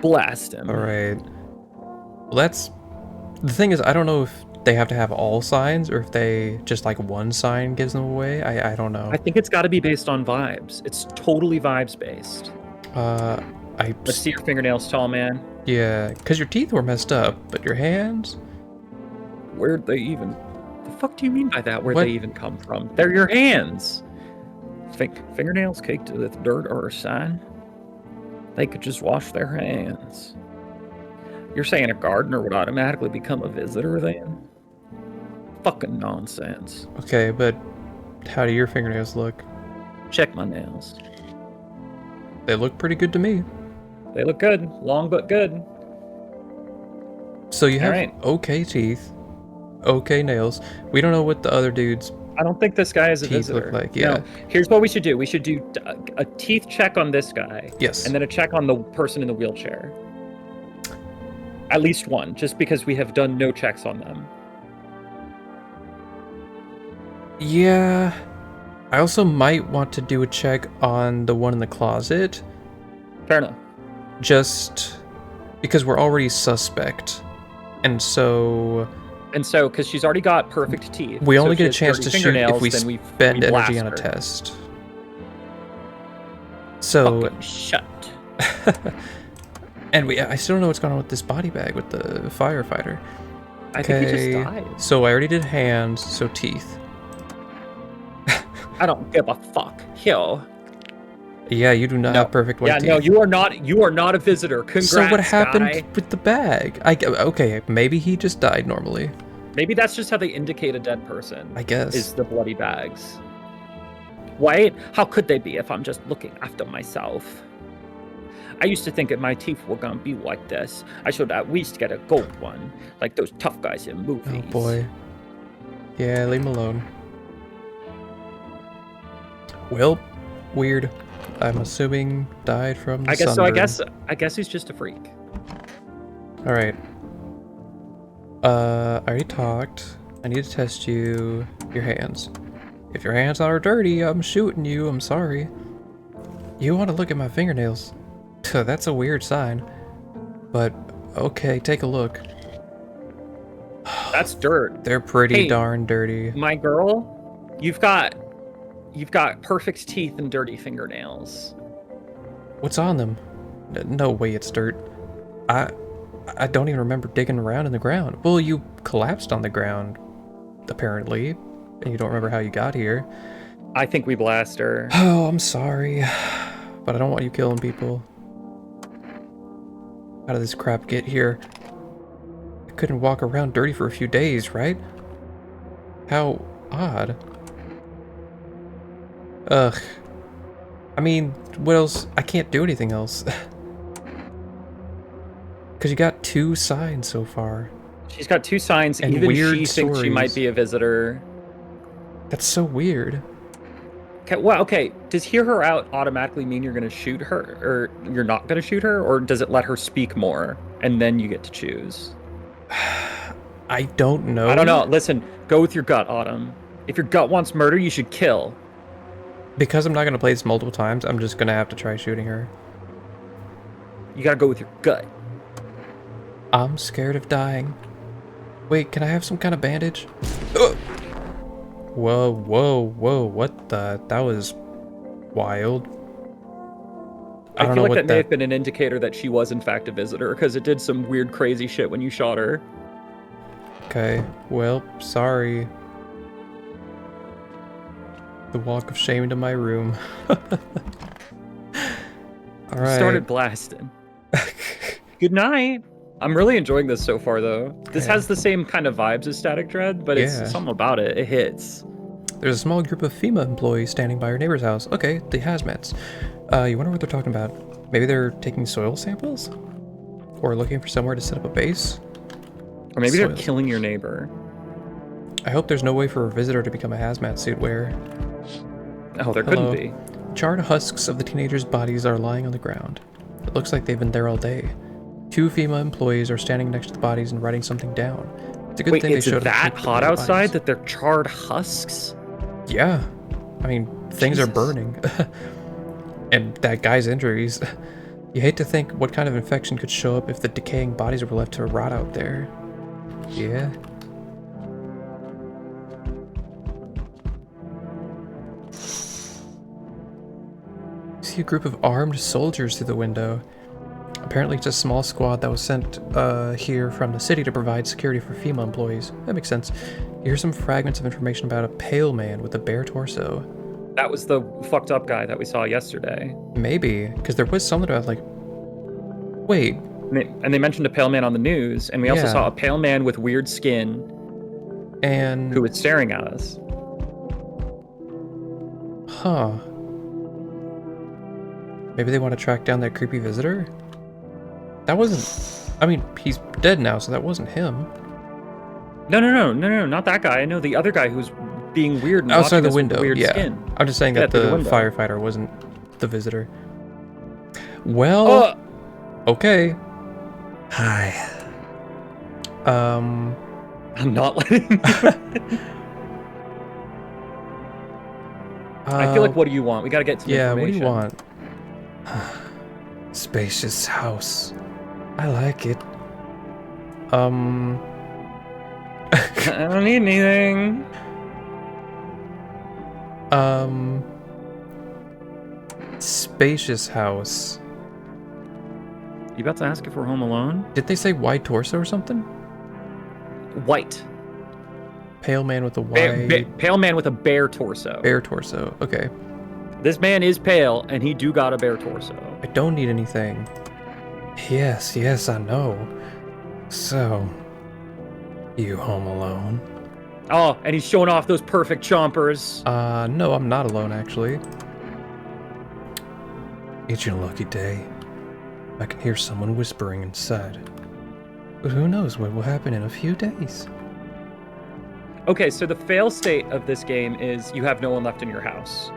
Blast him. All right. Well, that's the thing is, I don't know if they have to have all signs or if they just like one sign gives them away. I don't know. I think it's got to be based on vibes. It's totally vibes based. Let's see your fingernails, tall man. Yeah, because your teeth were messed up, but your hands. Where'd they even? The fuck do you mean by that? Where'd What? they even come from? They're your hands. Fingernails caked with dirt or a sign. They could just wash their hands. You're saying a gardener would automatically become a visitor then? Fucking nonsense. Okay, but how do your fingernails look? Check my nails. They look pretty good to me. They look good. Long but good. So you have Alright. okay teeth, okay nails. We don't know what the other dude's I don't think this guy is a teeth visitor. look like. Yeah. No. Here's what we should do. We should do a teeth check on this guy. Yes. And then a check on the person in the wheelchair. At least one, just because we have done no checks on them. Yeah. I also might want to do a check on the one in the closet, Fair enough. just because we're already suspect. And so Because she's already got perfect teeth. we so only if she get a has chance dirty to shoot if fingernails, we then spend we energy blast on a her. test. So, Fucking shut. and I still don't know what's going on with this body bag with the firefighter. I think he just died. So I already did hands, so teeth. I don't give a fuck. Yo. Yeah, you do not No. have perfect white Yeah, teeth. no, you are not a visitor. Congrats, So what happened guy. with the bag? Okay, maybe he just died normally. Maybe that's just how they indicate a dead person. I guess. Is the bloody bags. Wait, how could they be if I'm just looking after myself? I used to think that my teeth were gonna be like this. I should at least get a gold one, like those tough guys in movies. Oh boy. Yeah, leave him alone. Well, weird. I'm assuming died from the I guess so. sunburn. I guess he's just a freak. All right. I already talked. I need to test you. Your hands. If your hands are dirty, I'm shooting you. I'm sorry. You want to look at my fingernails? That's a weird sign. But okay, take a look. That's dirt. They're pretty Hey. darn dirty. My girl, you've got perfect teeth and dirty fingernails. What's on them? No way, it's dirt. I don't even remember digging around in the ground. Well, you collapsed on the ground, apparently, and you don't remember how you got here. I think we blast her. Oh, I'm sorry, but I don't want you killing people. How did this crap get here? I couldn't walk around dirty for a few days, right? How odd. Ugh. I mean, what else? I can't do anything else. Because you got 2 signs so far. She's got 2 signs. And Even weird she thinks she might stories. be a visitor. That's so weird. Okay, well, okay. Does hear her out automatically mean you're going to shoot her, or you're not going to shoot her, or does it let her speak more and then you get to choose? I don't know. I don't know. Listen, go with your gut, Autumn. If your gut wants murder, you should kill. Because I'm not going to play this multiple times, I'm just going to have to try shooting her. You got to go with your gut. I'm scared of dying. Wait, can I have some kind of bandage? Ugh. Whoa, whoa, what the? That was wild. I don't feel know like what that may have been an indicator that she was in fact a visitor, because it did some weird, crazy shit when you shot her. Okay, well, sorry. The walk of shame into my room. Alright. Started blasting. Good night. I'm really enjoying this so far, though. This Yeah. has the same kind of vibes as Static Dread, but it's Yeah. something about it. It hits. There's a small group of FEMA employees standing by your neighbor's house. Okay, the hazmats. You wonder what they're talking about. Maybe they're taking soil samples? Or looking for somewhere to set up a base? Or maybe they're Soil. killing your neighbor. I hope there's no way for a visitor to become a hazmat suit wearer. Oh, there Hello. couldn't be. Charred husks of the teenagers' bodies are lying on the ground. It looks like they've been there all day. 2 FEMA employees are standing next to the bodies and writing something down. It's a good Wait, thing they it's showed up that quick to hot get the outside bodies. that they're charred husks? Yeah. I mean, things are Jesus. burning. And that guy's injuries. You hate to think what kind of infection could show up if the decaying bodies were left to rot out there. Yeah. See a group of armed soldiers through the window. Apparently it's a small squad that was sent here from the city to provide security for FEMA employees. That makes sense. Here's some fragments of information about a pale man with a bare torso. That was the fucked up guy that we saw yesterday. Maybe, because there was something about, like... Wait. And they mentioned a pale man on the news, and we also Yeah. saw a pale man with weird skin And... who was staring at us. Huh. Maybe they want to track down that creepy visitor? That wasn't... I mean, he's dead now, so that wasn't him. No, not that guy. I know the other guy who's being weird and Outside watching the us with window, weird yeah. skin. I'm just saying Yeah, that through the the window. firefighter wasn't the visitor. Well... Okay. Hi. I'm not letting you. I feel like, what do you want? We gotta get some Yeah, what do information. you want? Spacious house. I like it. I don't need anything. Spacious house. You about to ask if we're home alone? Did they say white torso or something? White. Pale man with a white... Pale man with a bare torso. bare torso. Okay. This man is pale, and he do got a bare torso. I don't need anything. Yes, I know. So, you home alone? Oh, and he's showing off those perfect chompers. No, I'm not alone, actually. It's your lucky day. I can hear someone whispering inside. But who knows what will happen in a few days? Okay, so the fail state of this game is you have no one left in your house.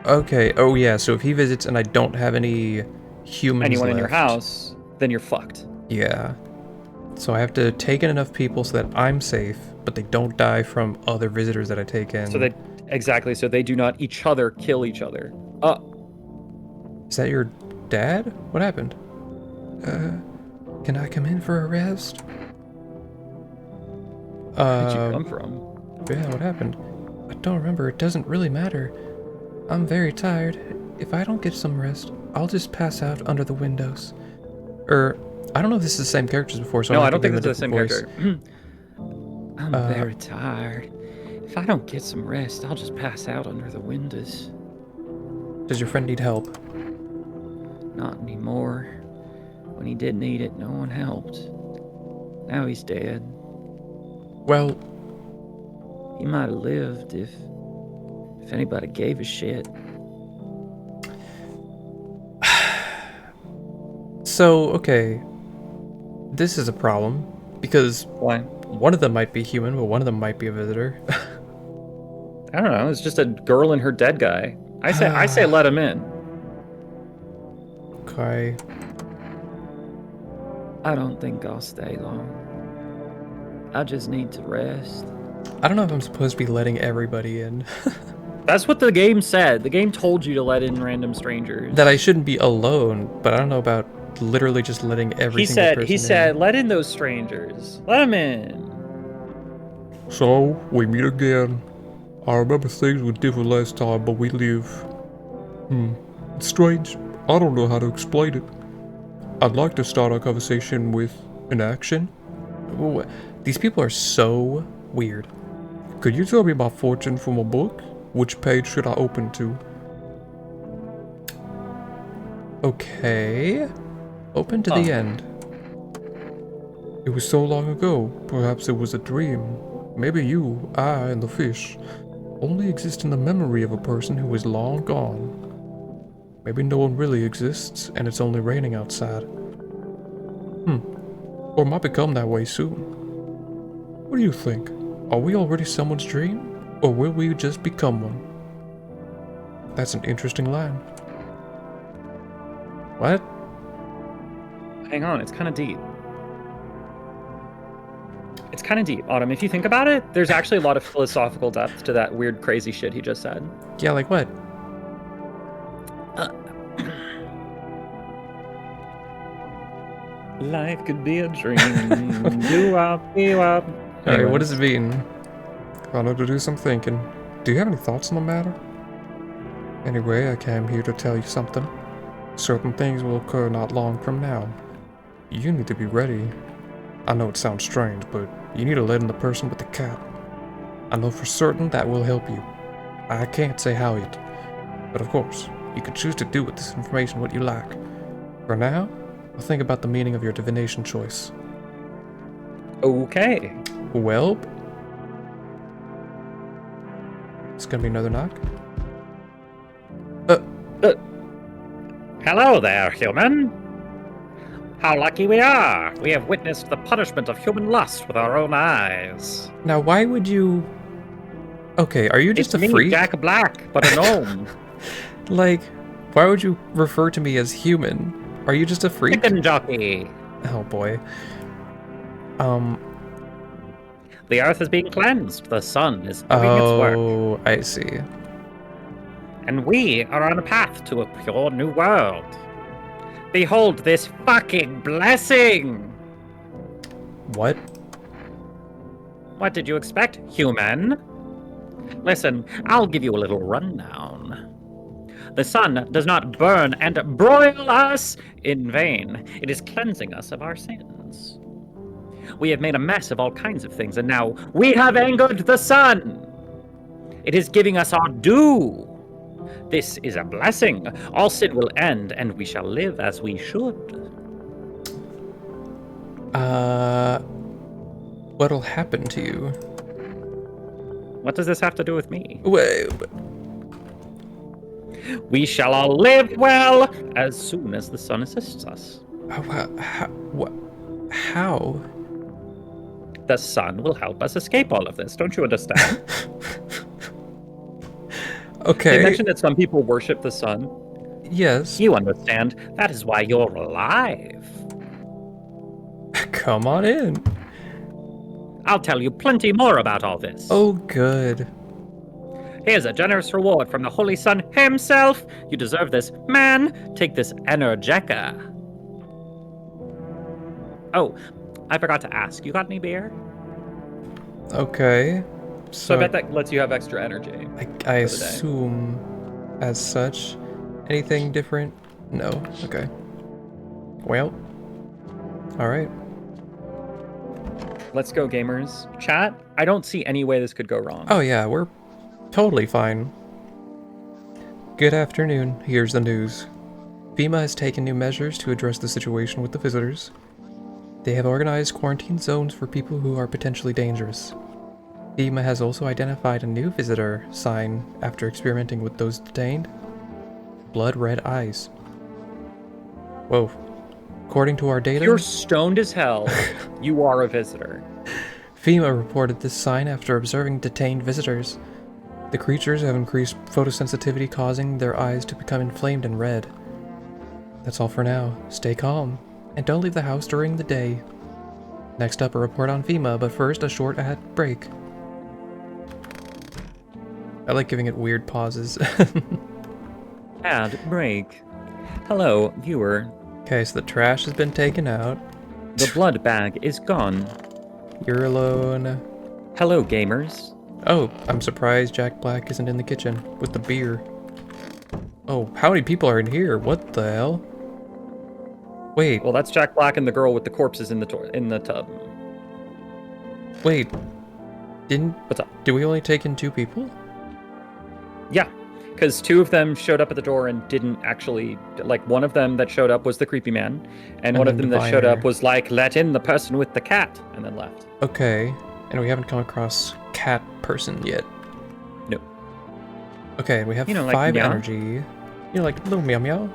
Okay, oh yeah, so if he visits and I don't have any humans Anyone in your left- house, then you're fucked. Yeah. So I have to take in enough people so that I'm safe, but they don't die from other visitors that I take in. So they so they do not each other kill each other. Is that your dad? What happened? Can I come in for a rest? Where'd you come from? Yeah, what happened? I don't remember. It doesn't really matter. I'm very tired. If I don't get some rest, I'll just pass out under the windows. I don't know if this is the same character as before, so No, I'm I gonna don't think give it's the him same a different character. I'm very tired. If I don't get some rest, I'll just pass out under the windows. voice. Does your friend need help? Not anymore. When he did need it, no one helped. Now he's dead. Well, He might have lived if anybody gave a shit. so, okay. This is a problem, because Why? one of them might be human, but one of them might be a visitor. I don't know. It's just a girl and her dead guy. I say let him in. Okay. I don't think I'll stay long. I just need to rest. I don't know if I'm supposed to be letting everybody in. That's what the game said. The game told you to let in random strangers. That I shouldn't be alone, but I don't know about literally just letting every single person He in. said, let in those strangers. Let them in. So, we meet again. I remember things were different last time, but we live. It's strange. I don't know how to explain it. I'd like to start our conversation with an action. Wh- These people are so weird. Could you tell me my fortune from a book? Which page should I open to? Okay. Open to the end. It was so long ago. Perhaps it was a dream. Maybe you, I, and the fish only exist in the memory of a person who is long gone. Maybe no one really exists, and it's only raining outside. Or it might become that way soon. What do you think? Are we already someone's dream? Or will we just become one? That's an interesting line. What? Hang on, it's kind of deep. It's kind of deep, Autumn. If you think about it, there's actually a lot of philosophical depth to that weird, crazy shit he just said. Yeah, like what? Life could be a dream. Do-wop, be-wop. Alright, what does it mean? I'll have to do some thinking. Do you have any thoughts on the matter? Anyway, I came here to tell you something. Certain things will occur not long from now. You need to be ready. I know it sounds strange, but you need to let in the person with the cat. I know for certain that will help you. I can't say how yet, but of course, you can choose to do with this information what you like. For now, I'll think about the meaning of your divination choice. Okay. Well, it's gonna be another knock. Hello there, human. How lucky we are. We have witnessed the punishment of human lust with our own eyes. Now, why would you... Okay, are you just It's a me, freak? Jack Black, but a gnome. Like, why would you refer to me as human? Are you just a freak? Chicken jockey. Oh boy. The earth is being cleansed. The sun is doing its work. Oh, I see. And we are on a path to a pure new world. Behold this fucking blessing! What? What did you expect, human? Listen, I'll give you a little rundown. The sun does not burn and broil us in vain. It is cleansing us of our sins. We have made a mess of all kinds of things, and now we have angered the sun. It is giving us our due. This is a blessing. All sin will end, and we shall live as we should. What'll happen to you? What does this have to do with me? Wait, We shall all live well as soon as the sun assists us. how? The sun will help us escape all of this. Don't you understand? Okay. You mentioned that some people worship the sun. Yes. You understand. That is why you're alive. Come on in. I'll tell you plenty more about all this. Oh, good. Here's a generous reward from the Holy Sun himself. You deserve this. Man, take this Energeca. Oh, I forgot to ask. You got any beer? Okay. So I bet that lets you have extra energy. I assume as such. Anything different? No. Okay. Well. Alright. Let's go, gamers. Chat, I don't see any way this could go wrong. Oh yeah, we're totally fine. Good afternoon. Here's the news. FEMA has taken new measures to address the situation with the visitors. They have organized quarantine zones for people who are potentially dangerous. FEMA has also identified a new visitor sign after experimenting with those detained. Blood red eyes. Whoa. According to our data... You're stoned as hell. You are a visitor. FEMA reported this sign after observing detained visitors. The creatures have increased photosensitivity, causing their eyes to become inflamed and red. That's all for now. Stay calm, and don't leave the house during the day. Next up, a report on FEMA, but first, a short ad break. I like giving it weird pauses. Ad break. Hello, viewer. Okay, so the trash has been taken out. The blood bag is gone. You're alone. Hello, gamers. Oh, I'm surprised Jack Black isn't in the kitchen with the beer. Oh, how many people are in here? What the hell? Wait, Well, that's Jack Black and the girl with the corpses in the tub. wait. Did What's up? we only take in 2 people? Yeah, because 2 of them showed up at the door and didn't actually, like, one of them that showed up was the creepy man, and one of them that showed up was like, let in the person with the cat, and then left. Okay, and we haven't come across cat person yet. No. Okay, we have like 5 meow? energy. You know, like little meow meow.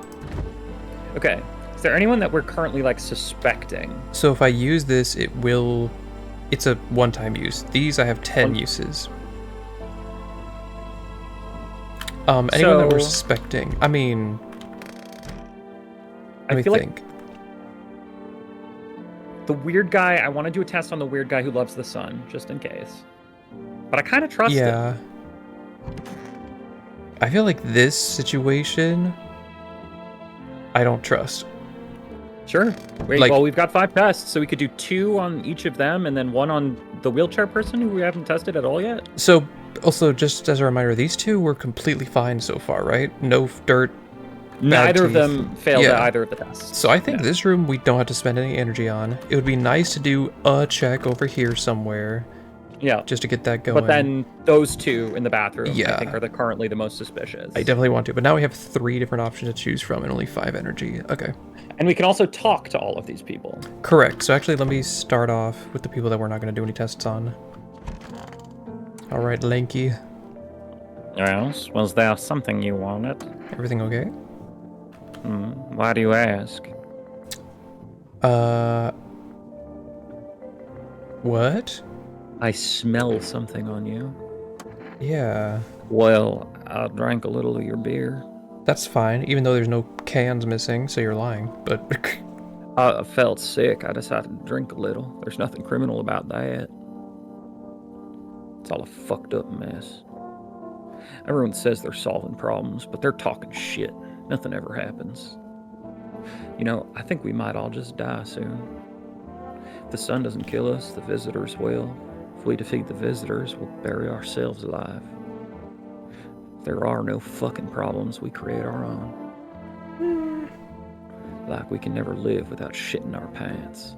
Okay, is there anyone that we're currently, like, suspecting? So if I use this, it's a one-time use. These I have 10 uses. Anyone that we're So- suspecting. I mean, I let me feel think. The weird guy, I want to do a test on the weird guy who loves the sun, just in case. But I kind of trust him. Yeah. I feel like this situation, I don't trust. Sure. Wait, Like- well, we've got 5 tests, so we could do 2 on each of them, and then 1 on the wheelchair person who we haven't tested at all yet. So, also, just as a reminder, these two were completely fine so far, right? No dirt. Neither of teeth. them failed Yeah. at either of the tests. So I think Yeah. this room we don't have to spend any energy on. It would be nice to do a check over here somewhere, Yeah. just to get that going. But then those 2 in the bathroom, I Yeah. think, are currently the most suspicious. I definitely want to. But now we have 3 different options to choose from and only 5 energy. Okay. And we can also talk to all of these people. Correct. So actually, let me start off with the people that we're not going to do any tests on. All right, Lanky. Yes? Was there something you wanted? Everything okay? Why do you ask? What? I smell something on you. Yeah, Well, I drank a little of your beer. that's fine. Even though there's no cans missing, so you're lying. But I felt sick. I decided to drink a little. There's nothing criminal about that. It's all a fucked up mess. Everyone says they're solving problems, but they're talking shit. Nothing ever happens. You know, I think we might all just die soon. If the sun doesn't kill us, the visitors will. If we defeat the visitors, we'll bury ourselves alive. If there are no fucking problems, we create our own. Like we can never live without shitting our pants.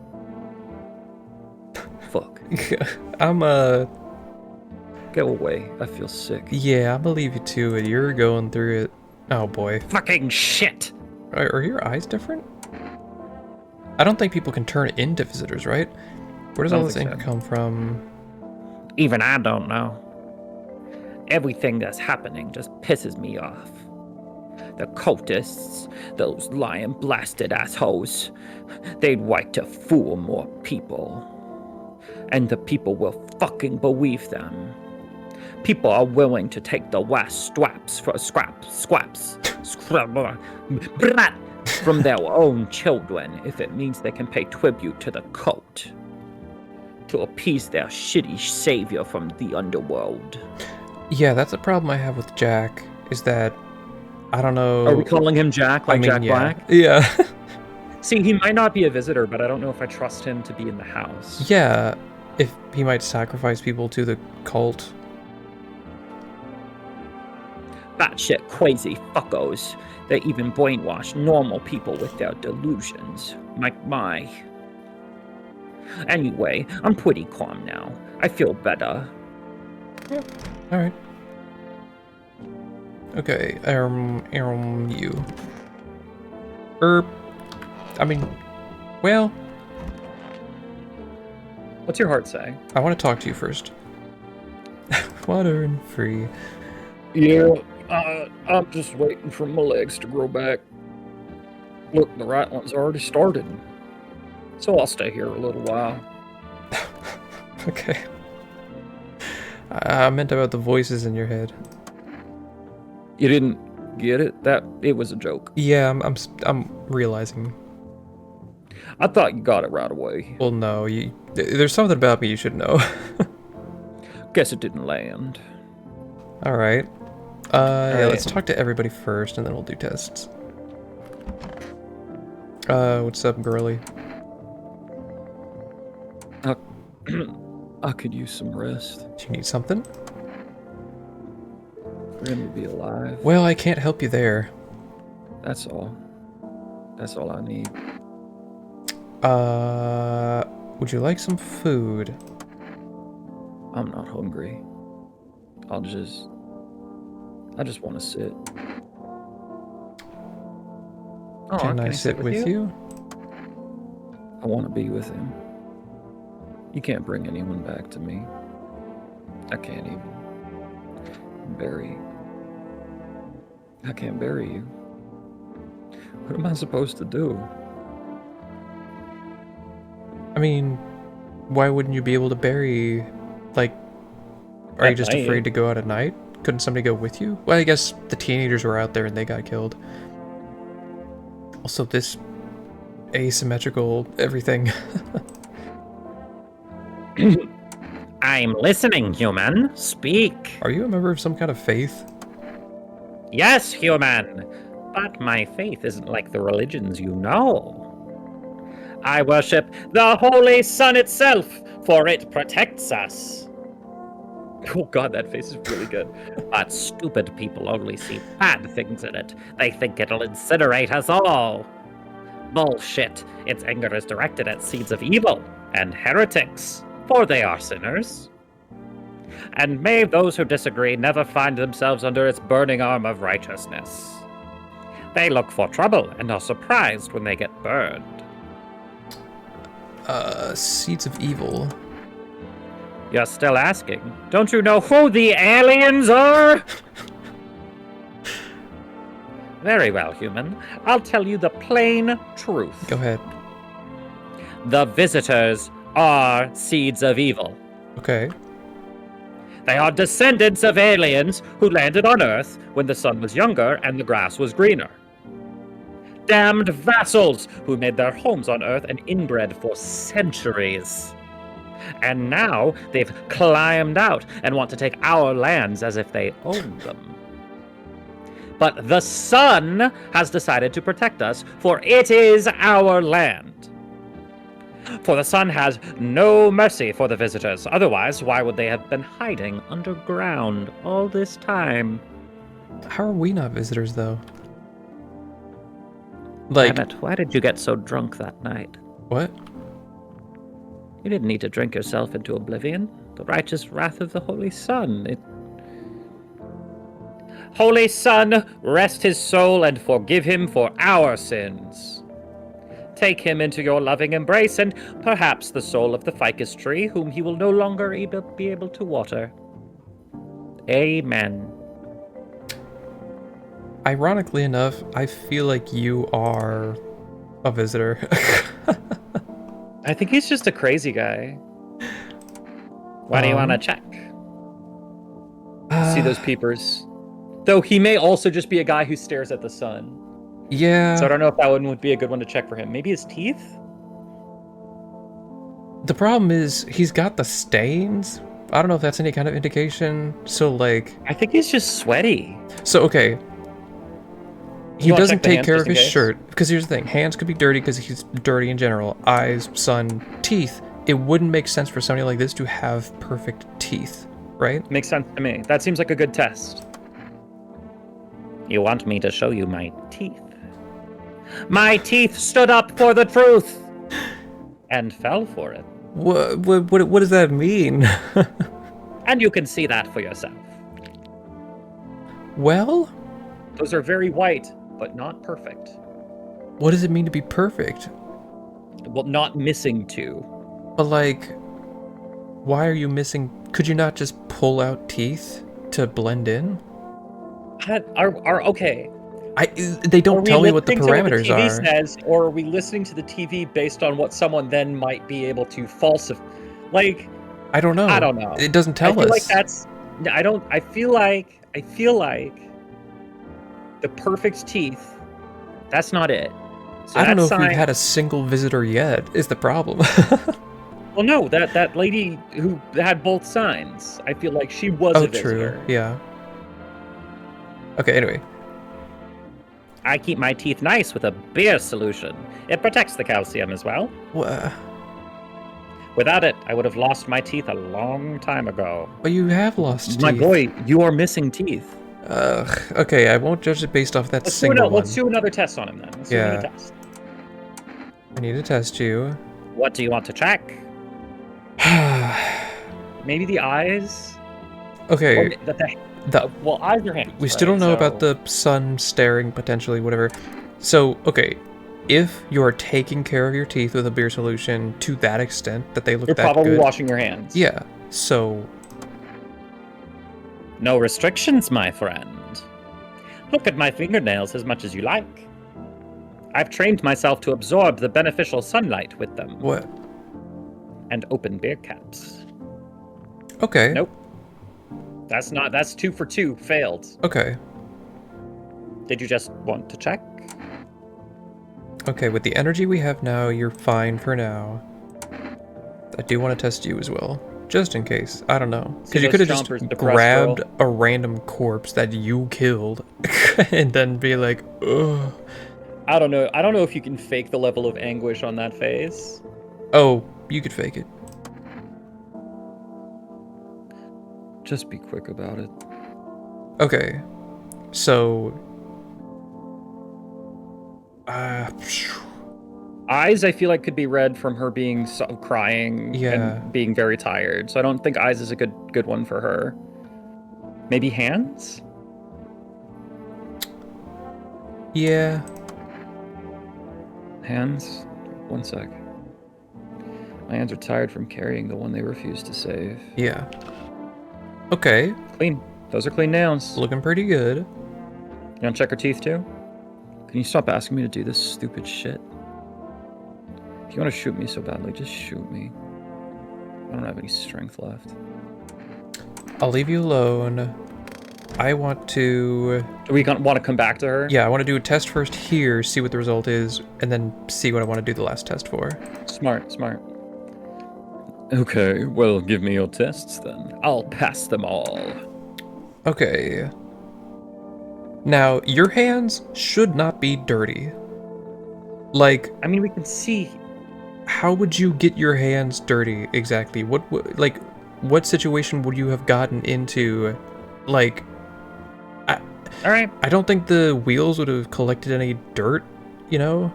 Fuck. I'm Go away. I feel sick. yeah, I believe you too. And you're going through it. Oh boy. Fucking shit! Are your eyes different? I don't think people can turn into visitors, right? Where does I all don't this think ink so. come from? Even I don't know. Everything that's happening just pisses me off. The cultists, those lying blasted assholes, they'd like to fool more people. And the people will fucking believe them. People are willing to take the last scraps from their own children if it means they can pay tribute to the cult. To appease their shitty savior from the underworld. Yeah, that's a problem I have with Jack. Is that I don't know. Are we calling him Jack, like Jack yeah. Black? Yeah. See, he might not be a visitor, but I don't know if I trust him to be in the house. Yeah. If he might sacrifice people to the cult. Batshit crazy fuckos. They even brainwash normal people with their delusions. My. Anyway, I'm pretty calm now. I feel better. All right. Okay. You. I mean, well, What's your heart say? I want to talk to you first. Water and free. Yeah, I'm just waiting for my legs to grow back. Look, the right one's already started. So I'll stay here a little while. Okay. I meant about the voices in your head. You didn't get it? It was a joke. Yeah, I'm realizing. I thought you got it right away. Well, no, there's something about me you should know. Guess it didn't land. All right. Yeah, right. let's talk to everybody first, and then we'll do tests. What's up, girly? I could use some rest. Do you need something? For him to be alive. Well, I can't help you there. That's all. That's all I need. Would you like some food? I'm not hungry. I just want to sit. Oh, Can I sit with you? I want to be with him. You can't bring anyone back to me. I can't even I can't bury you. What am I supposed to do? I mean, why wouldn't you be able to bury, like, are you At just night. afraid to go out at night? couldn't somebody go with you? Well, I guess the teenagers were out there and they got killed. Also, this asymmetrical everything. I'm listening, human. Speak. Are you a member of some kind of faith? Yes, human. But my faith isn't like the religions you know. I worship the Holy Sun itself, for it protects us. Oh god, that face is really good. But stupid people only see bad things in it. They think it'll incinerate us all. Bullshit. Its anger is directed at seeds of evil and heretics, for they are sinners. And may those who disagree never find themselves under its burning arm of righteousness. They look for trouble and are surprised when they get burned. Seeds of evil. You're still asking? Don't you know who the aliens are? Very well, human. I'll tell you the plain truth. Go ahead. The visitors are seeds of evil. Okay. They are descendants of aliens who landed on Earth when the sun was younger and the grass was greener. Damned vassals who made their homes on Earth and inbred for centuries. And now they've climbed out and want to take our lands as if they owned them. But the sun has decided to protect us, for it is our land. For the sun has no mercy for the visitors. Otherwise, why would they have been hiding underground all this time? How are we not visitors, though? Like, Damn it, why did you get so drunk that night? what? You didn't need to drink yourself into oblivion. The righteous wrath of the Holy Sun. Holy Sun, rest his soul and forgive him for our sins. Take him into your loving embrace, and perhaps the soul of the ficus tree, whom he will no longer be able to water. Amen. Ironically enough, I feel like you are a visitor. I think he's just a crazy guy. Why do you want to check? See those peepers. Though he may also just be a guy who stares at the sun. Yeah. So I don't know if that one would be a good one to check for him. Maybe his teeth? The problem is he's got the stains. I don't know if that's any kind of indication. So like, I think he's just sweaty. so okay. He You wanna doesn't check the take hands care just of in his case? shirt because here's the thing: hands could be dirty because he's dirty in general. Eyes, sun, teeth. It wouldn't make sense for somebody like this to have perfect teeth, right? Makes sense to me. That seems like a good test. You want me to show you my teeth? My teeth stood up for the truth and fell for it. What does that mean? And you can see that for yourself. Well, Those are very white, but not perfect. what does it mean to be perfect? Well, not missing two. But like, why are you missing? Could you not just pull out teeth to blend in? Okay. They don't tell me what the listening to parameters the TV are. says, or are we listening to the TV based on what someone then might be able to falsify? Like, I don't know. I don't know. It doesn't tell I feel us. like that's. I don't. I feel like the perfect teeth. That's not it. So I don't know that if we've sign- had a single visitor yet. Is the problem? Well, no, that lady who had both signs. I feel like she was a Oh, visitor. true. Yeah. Okay. Anyway, I keep my teeth nice with a beer solution. It protects the calcium as well. well, Without it, I would have lost my teeth a long time ago. you have lost My teeth. boy, you are missing teeth. Okay, I won't judge it based off that single one. Let's do another test on him then. Let's do Yeah. another test. I need to test you. What do you want to check? Maybe the eyes? Okay. Or The well, eyes or hands. We still don't know about the sun staring, potentially, whatever. So, okay, if you're taking care of your teeth with a beer solution to that extent that they look You're that probably good, washing your hands. yeah. So, No restrictions, my friend. Look at my fingernails as much as you like. I've trained myself to absorb the beneficial sunlight with them. what? And open beer caps. Okay. Nope. That's 2 for 2. Failed. Okay. Did you just want to check? Okay, with the energy we have now, you're fine for now. I do want to test you as well, just in case. I don't know. See Because you those could have just chompers, depressed grabbed girl? a random corpse that you killed and then be like, ugh. I don't know. I don't know if you can fake the level of anguish on that face. Oh, you could fake it. Just be quick about it. Okay, so... Eyes, I feel like, could be read from her being crying Yeah. and being very tired. So I don't think eyes is a good one for her. Maybe hands? Yeah. Hands? 1 sec. My hands are tired from carrying the one they refused to save. Yeah. Okay, Clean. Those are clean nails. looking pretty good. You want to check her teeth too? Can you stop asking me to do this stupid shit? If you want to shoot me so badly, just shoot me. I don't have any strength left. I'll leave you alone. I want to... Do we want to come back to her? Yeah, I want to do a test first here, see what the result is, and then see what I want to do the last test for. Smart, smart. Okay, well, give me your tests then. I'll pass them all. Okay. Now, your hands should not be dirty. Like, I mean, we can see. how would you get your hands dirty exactly? What situation would you have gotten into? Like, All right. I don't think the wheels would have collected any dirt, you know,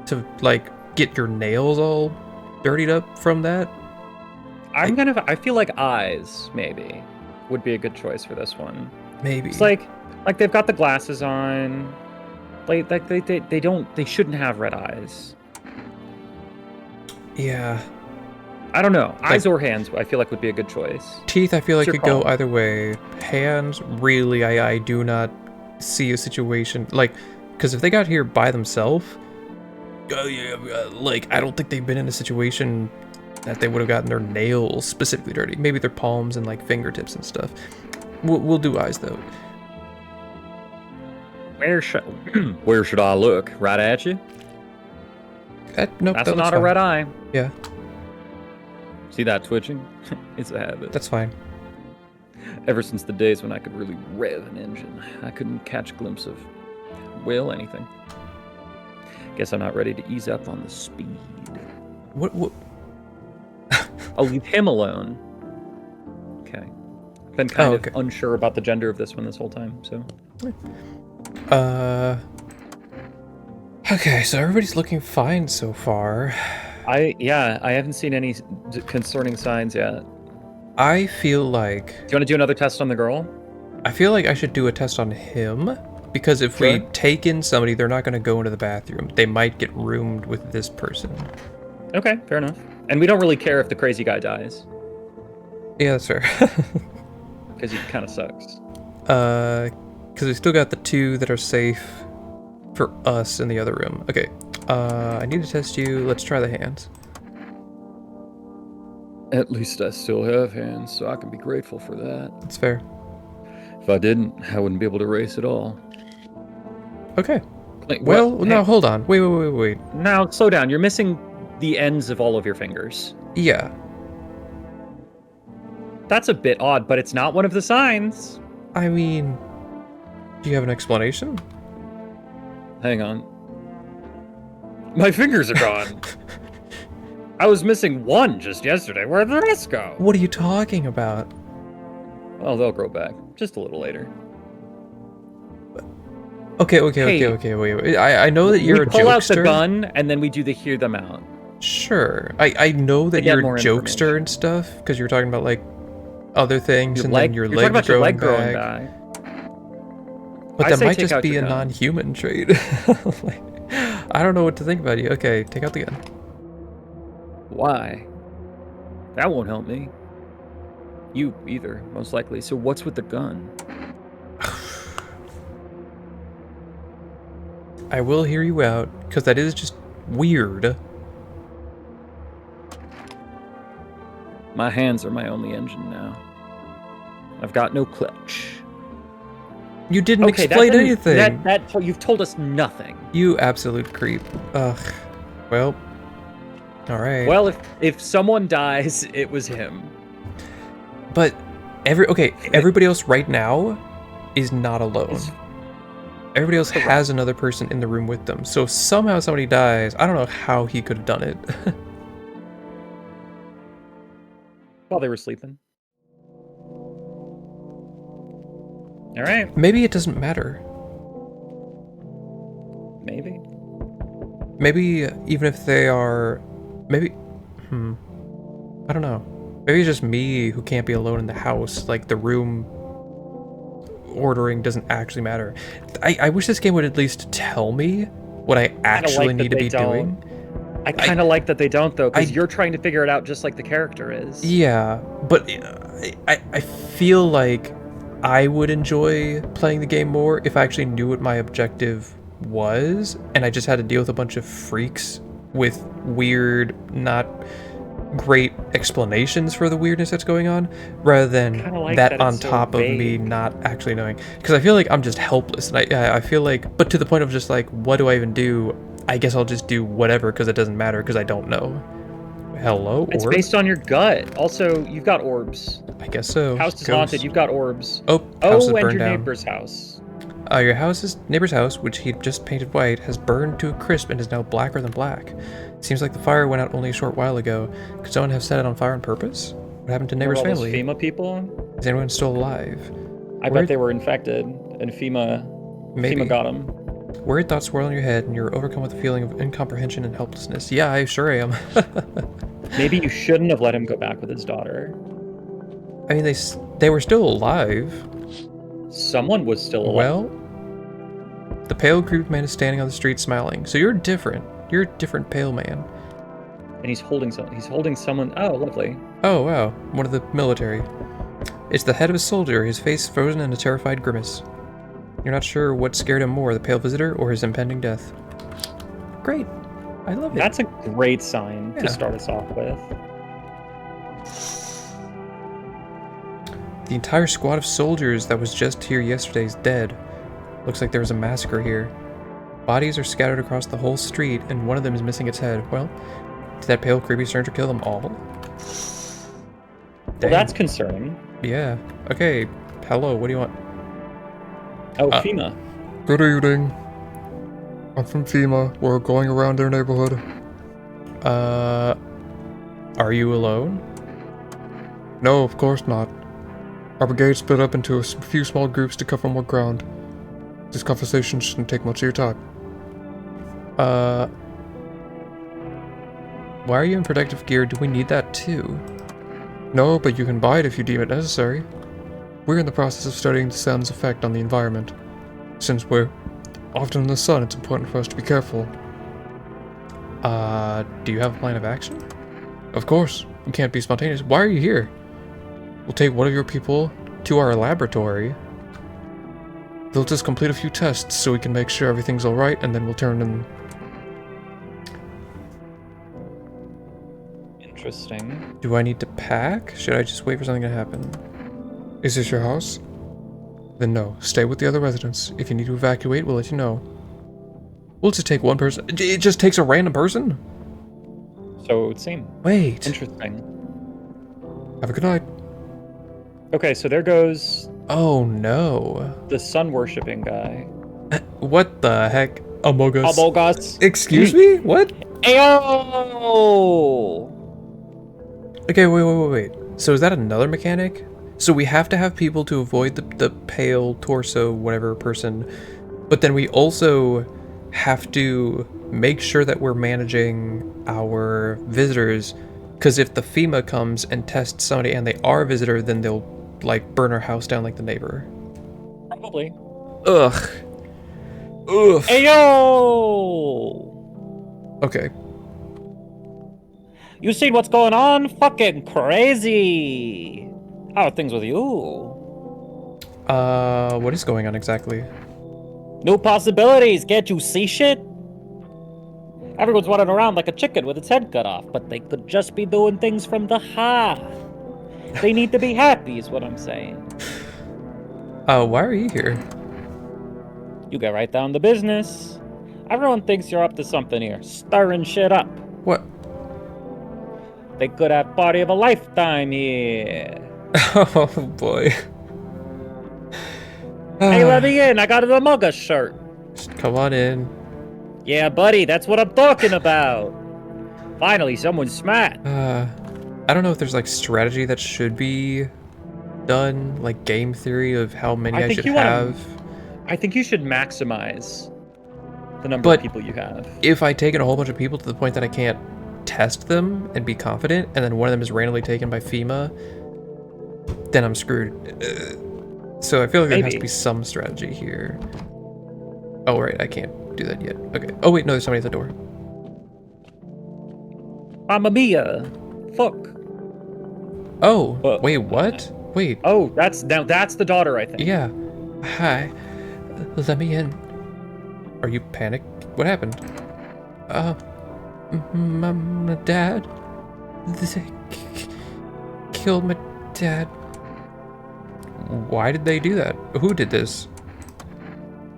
to like get your nails all dirtied up from that. I feel like eyes maybe would be a good choice for this one. Maybe. It's like they've got the glasses on. Like they shouldn't have red eyes. Yeah. I don't know. Eyes or hands, I feel like would be a good choice. Teeth, I feel like What's your could go call? either way. Hands, really, I do not see a situation like, because if they got here by themselves, like I don't think they've been in a situation that they would have gotten their nails specifically dirty. Maybe their palms and like fingertips and stuff. We'll do eyes though. Where should I look? Right at you? Nope, That's that looks not a fine. red eye. Yeah, See that twitching? It's a habit. that's fine. Ever since the days when I could really rev an engine, I couldn't catch a glimpse of, well, anything. Guess I'm not ready to ease up on the speed. What? I'll leave him alone. Okay. Been kind okay. of unsure about the gender of this one this whole time, so. Okay, so everybody's looking fine so far. I haven't seen any concerning signs yet. I feel like... Do you want to do another test on the girl? I feel like I should do a test on him, because if we Sure. take in somebody, they're not going to go into the bathroom. They might get roomed with this person. Okay, fair enough. And we don't really care if the crazy guy dies, Yeah, that's fair. because he kind of sucks. Because we still got the two that are safe for us in the other room. Okay, I need to test you. Let's try the hands. At least I still have hands, so I can be grateful for that. That's fair. If I didn't, I wouldn't be able to race at all. Okay. Like, Well, what? no, Hey, hold on. Wait. now, slow down. You're missing the ends of all of your fingers. Yeah. That's a bit odd, but it's not one of the signs. I mean, do you have an explanation? Hang on. My fingers are gone. I was missing one just yesterday. Where'd the rest go? What are you talking about? Well, they'll grow back. Just a little later. Okay, Hey. wait. I know that you're we a pull out the jokester. gun, and then we do the hear them out. Sure. I know that get you're a more jokester information. and stuff, because you're talking about, like, other things, and then your You're leg talking about growing your leg back. growing back. But I that say might take just out be a your gun. non-human trait. Like, I don't know what to think about you. Okay, take out the gun. Why? That won't help me. You either, most likely. So what's with the gun? I will hear you out, because that is just weird. My hands are my only engine now. I've got no clutch. You didn't Okay, explain anything. You've told us nothing. You absolute creep. Ugh. Well. All right. Well, if someone dies, it was him. But everybody else right now is not alone. Everybody else has another person in the room with them. So if somehow somebody dies, I don't know how he could have done it. While they were sleeping. All right. Maybe it doesn't matter. Maybe. Maybe even if they are, maybe, I don't know. Maybe it's just me who can't be alone in the house. Like the room ordering doesn't actually matter. I wish this game would at least tell me what I actually need to be doing. I kind of like that they don't, though, because you're trying to figure it out just like the character is. Yeah, but I feel like I would enjoy playing the game more if I actually knew what my objective was, and I just had to deal with a bunch of freaks with weird, not great explanations for the weirdness that's going on, rather than that on top of me not actually knowing. Because I feel like I'm just helpless, and I feel like, but to the point of just like, what do I even do? I guess I'll just do whatever because it doesn't matter because I don't know. Hello, It's orb? based on your gut. Also, you've got orbs. I guess so. House is haunted. You've got orbs. Oh, house is and burned your down. neighbor's house. Your neighbor's house, which he just painted white, has burned to a crisp and is now blacker than black. Seems like the fire went out only a short while ago. Could someone have set it on fire on purpose? What happened to neighbor's All those family? FEMA people? Is anyone still alive? I bet they were infected, and FEMA got them. Worried thoughts swirl in your head, and you're overcome with a feeling of incomprehension and helplessness. Yeah, I sure am. Maybe you shouldn't have let him go back with his daughter. I mean, they were still alive. Someone was still alive. Well, the pale group man is standing on the street smiling. So you're different. You're a different pale man. And he's holding someone. Oh, lovely. Oh, wow. One of the military. It's the head of a soldier, his face frozen in a terrified grimace. You're not sure what scared him more, the pale visitor or his impending death. Great. I love it. That's a great sign to start us off with. The entire squad of soldiers that was just here yesterday is dead. Looks like there was a massacre here. Bodies are scattered across the whole street, and one of them is missing its head. Well, did that pale, creepy stranger kill them all? Well, that's concerning. Yeah. Okay. Hello, what do you want? Oh, FEMA. Good evening. I'm from FEMA. We're going around their neighborhood. Are you alone? No, of course not. Our brigade split up into a few small groups to cover more ground. This conversation shouldn't take much of your time. Why are you in protective gear? Do we need that too? No, but you can buy it if you deem it necessary. We're in the process of studying the sun's effect on the environment. Since we're often in the sun, it's important for us to be careful. Do you have a plan of action? Of course, we can't be spontaneous. Why are you here? We'll take one of your people to our laboratory. They'll just complete a few tests so we can make sure everything's alright, and then we'll turn them. Interesting. Do I need to pack? Should I just wait for something to happen? Is this your house? Then no, stay with the other residents. If you need to evacuate, we'll let you know. We'll just take one person. It just takes a random person? So it would seem. Wait. Interesting. Have a good night. Okay, so there goes Oh no. the sun-worshipping guy. What the heck? Among Us. Among Us. Excuse me? What? Ayo! Okay, wait. So is that another mechanic? So we have to have people to avoid the pale torso whatever person, but then we also have to make sure that we're managing our visitors, because if the FEMA comes and tests somebody and they are a visitor, then they'll like burn our house down like the neighbor. Probably. Ugh. Ayo! Okay. You seen what's going on? Fucking crazy! How are things with you? What is going on exactly? New possibilities, can't you see shit? Everyone's running around like a chicken with its head cut off, but they could just be doing things from the heart. They need to be happy, is what I'm saying. Why are you here? You get right down to business. Everyone thinks you're up to something here, stirring shit up. What? They could have party of a lifetime here. Oh boy. Hey, let me in. I got a mugga shirt. Just come on in. Yeah, buddy, that's what I'm talking about. Finally, someone's smart. I don't know if there's like strategy that should be done, like game theory of how many I should have. I think you should maximize the number of people you have. If I take in a whole bunch of people to the point that I can't test them and be confident, and then one of them is randomly taken by FEMA, then I'm screwed. So I feel like there has to be some strategy here. Oh, right, I can't do that yet. Okay. Oh, wait, no, there's somebody at the door. Mamma mia. Fuck. Oh, wait, what? Wait. Oh, that's the daughter, I think. Yeah. Hi. Let me in. Are you panicked? What happened? My dad. They killed my dad. Why did they do that? Who did this?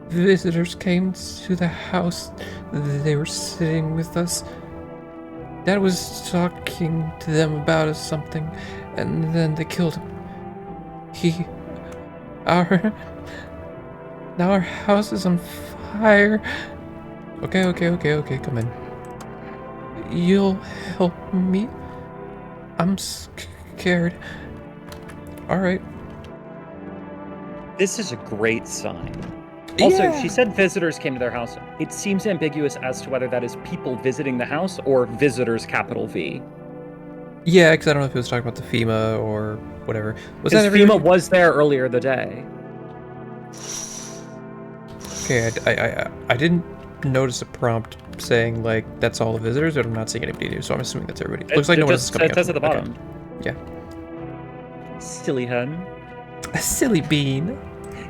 Visitors came to the house. They were sitting with us. Dad was talking to them about something, and then they killed him. Now our house is on fire. Okay, come in. You'll help me? I'm scared. Alright. This is a great sign. Also, Yeah. she said visitors came to their house. It seems ambiguous as to whether that is people visiting the house or visitors, capital V. Yeah, because I don't know if he was talking about the FEMA or whatever. Was that Because FEMA was there earlier the day. Okay, I didn't notice a prompt saying, like, that's all the visitors, but I'm not seeing anybody new, so I'm assuming that's everybody. Looks like no one else is coming up. It says at the bottom. Okay. Yeah. Silly hun. A silly bean.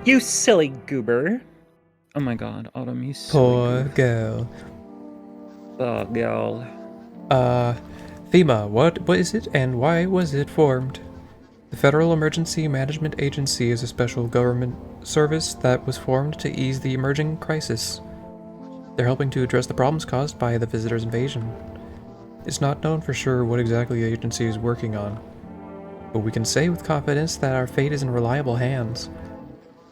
You silly goober. Oh my god, Autumn, you silly Poor goober. girl. Oh, girl. FEMA, what is it and why was it formed? The Federal Emergency Management Agency is a special government service that was formed to ease the emerging crisis. They're helping to address the problems caused by the visitors' invasion. It's not known for sure what exactly the agency is working on, but we can say with confidence that our fate is in reliable hands.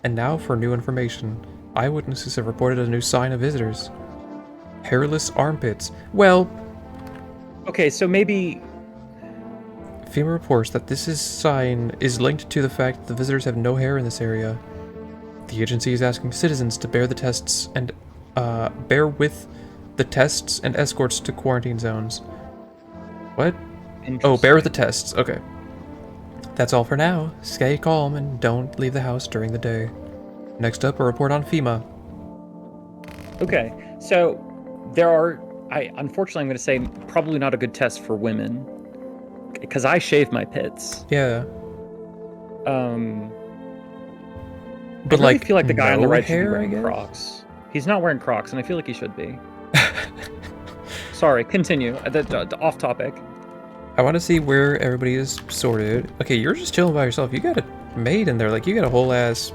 And now for new information. Eyewitnesses have reported a new sign of visitors. Hairless armpits. Well... Okay, so maybe... FEMA reports that this sign is linked to the fact that the visitors have no hair in this area. The agency is asking citizens to bear with the tests and escorts to quarantine zones. What? Oh, bear with the tests. Okay. That's all for now. Stay calm and don't leave the house during the day. Next up, a report on FEMA. Okay, so there are... unfortunately, I'm going to say probably not a good test for women. Because I shave my pits. Yeah. But I really feel like the guy on the right should be wearing Crocs. He's not wearing Crocs, and I feel like he should be. Sorry, continue. Off topic. I want to see where everybody is sorted. Okay, you're just chilling by yourself. You got a maid in there. Like, you got a whole ass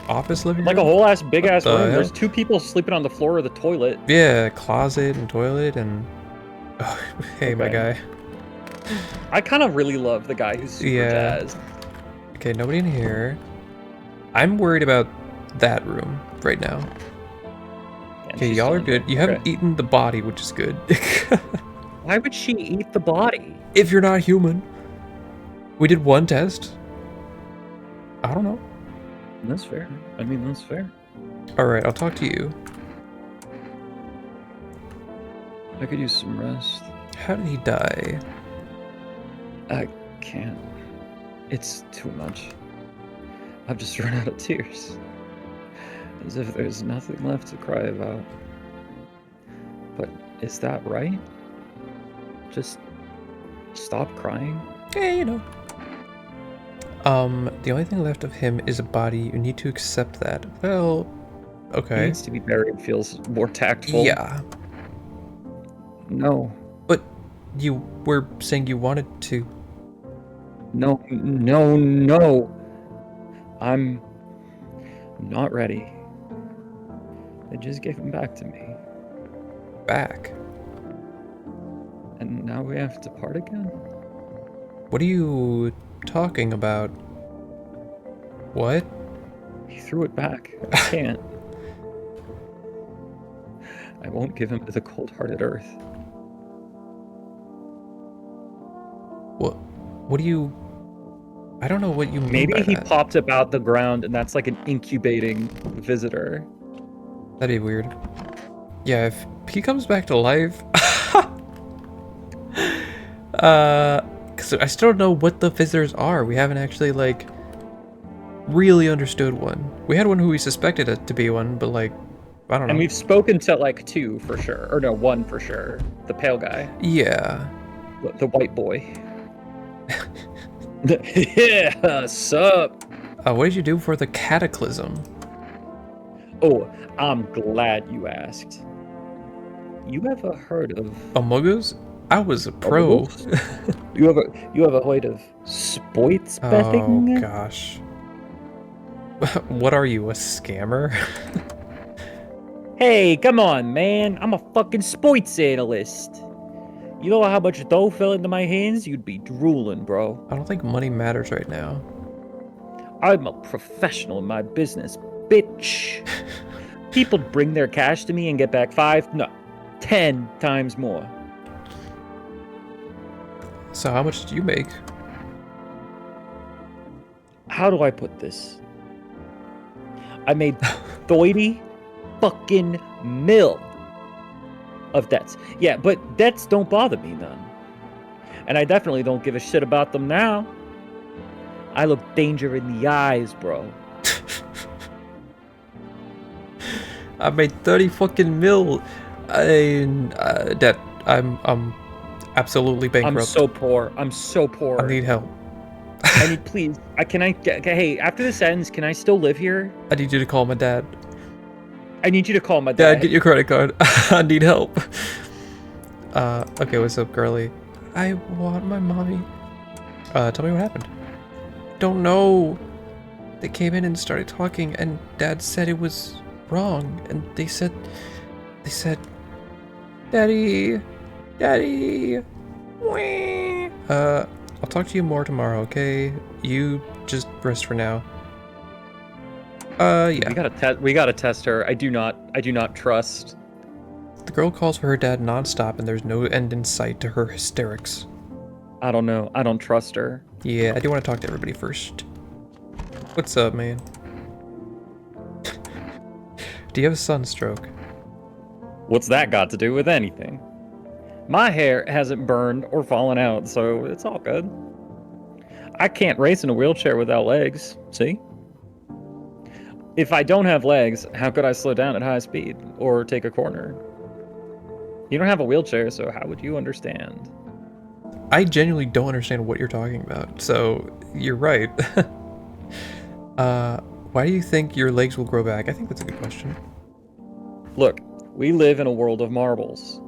office living room? Like a whole ass big ass room. hell? There's two people sleeping on the floor of the toilet. Yeah, closet and toilet and... Oh, hey, my guy. I kind of really love the guy who's super jazzed. Okay, nobody in here. I'm worried about that room right now. Yeah, Okay, y'all are good. You haven't eaten the body, which is good. Why would she eat the body? If you're not human. We did one test. I don't know. That's fair. I mean, that's fair. Alright, I'll talk to you. I could use some rest. How did he die? I can't. It's too much. I've just run out of tears. As if there's nothing left to cry about. But is that right? Just stop crying? Yeah, you know. The only thing left of him is a body. You need to accept that. Well, okay. He needs to be buried. Feels more tactful. Yeah. No. But you were saying you wanted to. No. I'm not ready. They just gave him back to me. Back? And now we have to part again? What are you talking about? What? He threw it back. I can't. I won't give him to the cold-hearted earth. What do you... I don't know what you mean Maybe by he that. popped up out the ground and that's like an incubating visitor. That'd be weird. Yeah, if he comes back to life... Because I still don't know what the visitors are. We haven't actually, like, really understood one. We had one who we suspected it to be one, but, like, I don't know. And we've spoken to like 2 for sure. Or no, 1 for sure. The pale guy. Yeah. The white boy. Yeah, sup? What did you do for the cataclysm? Oh, I'm glad you asked. You ever heard of Among Us? I was a pro. You ever heard of sports betting? Oh, gosh. What are you, a scammer? Hey, come on, man. I'm a fucking sports analyst. You know how much dough fell into my hands? You'd be drooling, bro. I don't think money matters right now. I'm a professional in my business, bitch. People bring their cash to me and get back 10 times more. So how much did you make? How do I put this? I made 30 fucking mil of debts. Yeah, but debts don't bother me none. And I definitely don't give a shit about them now. I look danger in the eyes, bro. I made 30 fucking mil in debt. I'm absolutely bankrupt. I'm so poor. I need help. I need, please. Hey, after this ends, can I still live here? I need you to call my dad. I need you to call my Dad, dad. get your credit card. I need help. Okay, what's up, girly? I want my mommy. Tell me what happened. Don't know. They came in and started talking, and Dad said it was wrong, and they said, Daddy, wee. I'll talk to you more tomorrow, okay? You just rest for now. Yeah. We gotta test her. I do not trust. The girl calls for her dad nonstop, and there's no end in sight to her hysterics. I don't know. I don't trust her. Yeah, I do want to talk to everybody first. What's up, man? Do you have a sunstroke? What's that got to do with anything? My hair hasn't burned or fallen out, so it's all good. I can't race in a wheelchair without legs, see? If I don't have legs, how could I slow down at high speed or take a corner? You don't have a wheelchair, so how would you understand? I genuinely don't understand what you're talking about, so you're right. Why do you think your legs will grow back? I think that's a good question. Look, we live in a world of marbles.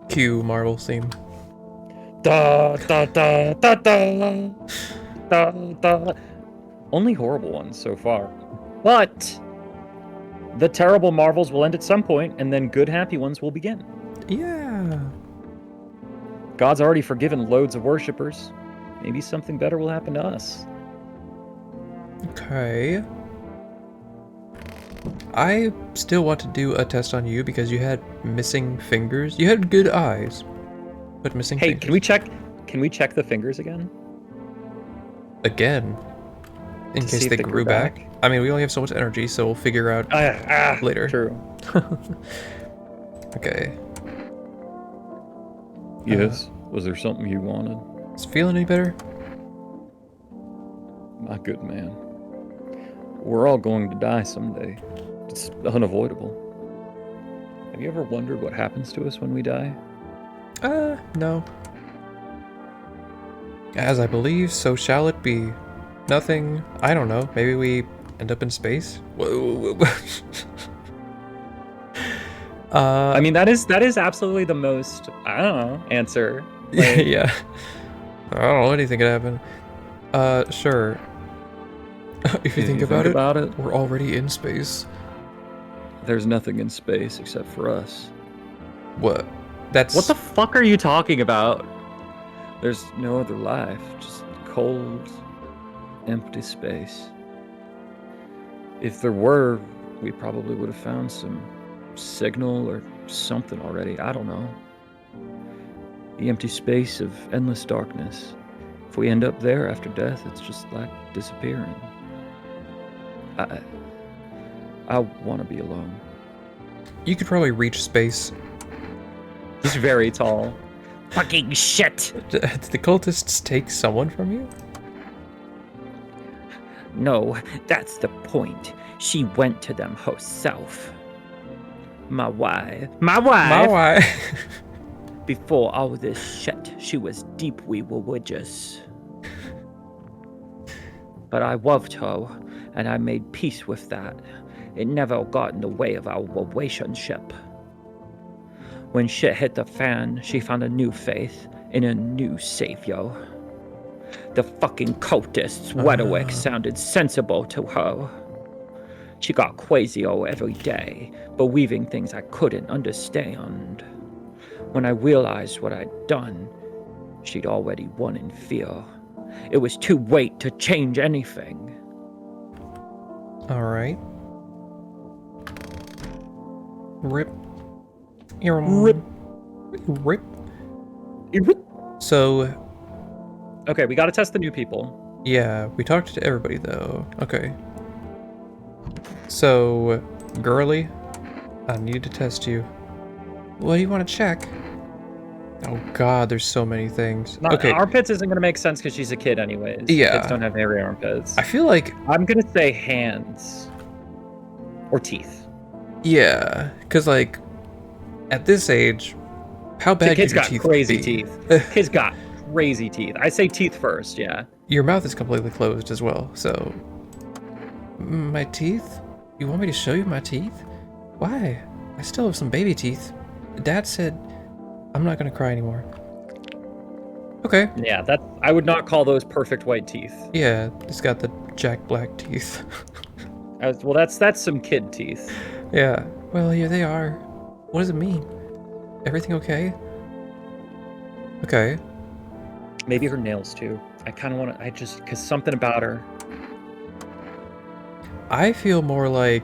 Cue Marvel theme. Da da da da da da da. Only horrible ones so far. But the terrible marvels will end at some point, and then good happy ones will begin. Yeah. God's already forgiven loads of worshippers. Maybe something better will happen to us. Okay. I still want to do a test on you because you had missing fingers. You had good eyes, but missing Hey, fingers. can we check the fingers again? Again? In To case see if they grew back? I mean, we only have so much energy, so we'll figure out later. True. Okay. Yes. Was there something you wanted? Is it feeling any better? My good man. We're all going to die someday. It's unavoidable. Have you ever wondered what happens to us when we die? No. As I believe, so shall it be. Nothing, I don't know, maybe we end up in space? Whoa. I mean, that is absolutely the most, I don't know, answer. Like, yeah. I don't know, anything could happen. Sure. If you think about it, we're already in space. There's nothing in space except for us. What? That's... What the fuck are you talking about? There's no other life, just cold, empty space. If there were, we probably would have found some signal or something already. I don't know. The empty space of endless darkness. If we end up there after death, it's just like disappearing. I want to be alone. You could probably reach space. He's very tall. Fucking shit! Did the cultists take someone from you? No, that's the point. She went to them herself. My wife. My wife. Before all this shit, she was deeply religious. But I loved her, and I made peace with that. It never got in the way of our relationship. When shit hit the fan, she found a new faith in a new savior. The fucking cultists' rhetoric sounded sensible to her. She got crazier every day, believing things I couldn't understand. When I realized what I'd done, she'd already won in fear. It was too late to change anything. All right. Rip. Rip. So... Okay, we gotta test the new people. Yeah, we talked to everybody, though. Okay. So, girly, I need to test you. What do you want to check? Oh god, there's so many things. Okay. Armpits isn't gonna make sense because she's a kid anyways. Yeah. Kids don't have hairy armpits. I feel like... I'm gonna say hands. Or teeth. Yeah, because, like, at this age, how bad Kid's could your got teeth crazy be? teeth. Kid's got crazy teeth. I say teeth first, yeah. Your mouth is completely closed as well, so... My teeth? You want me to show you my teeth? Why? I still have some baby teeth. Dad said I'm not gonna cry anymore. Okay. Yeah, I would not call those perfect white teeth. Yeah, it's got the Jack Black teeth. Well, that's some kid teeth. Yeah. Well, here they are. What does it mean? Everything okay? Okay. Maybe her nails too. I kind of want to. Because something about her. I feel more like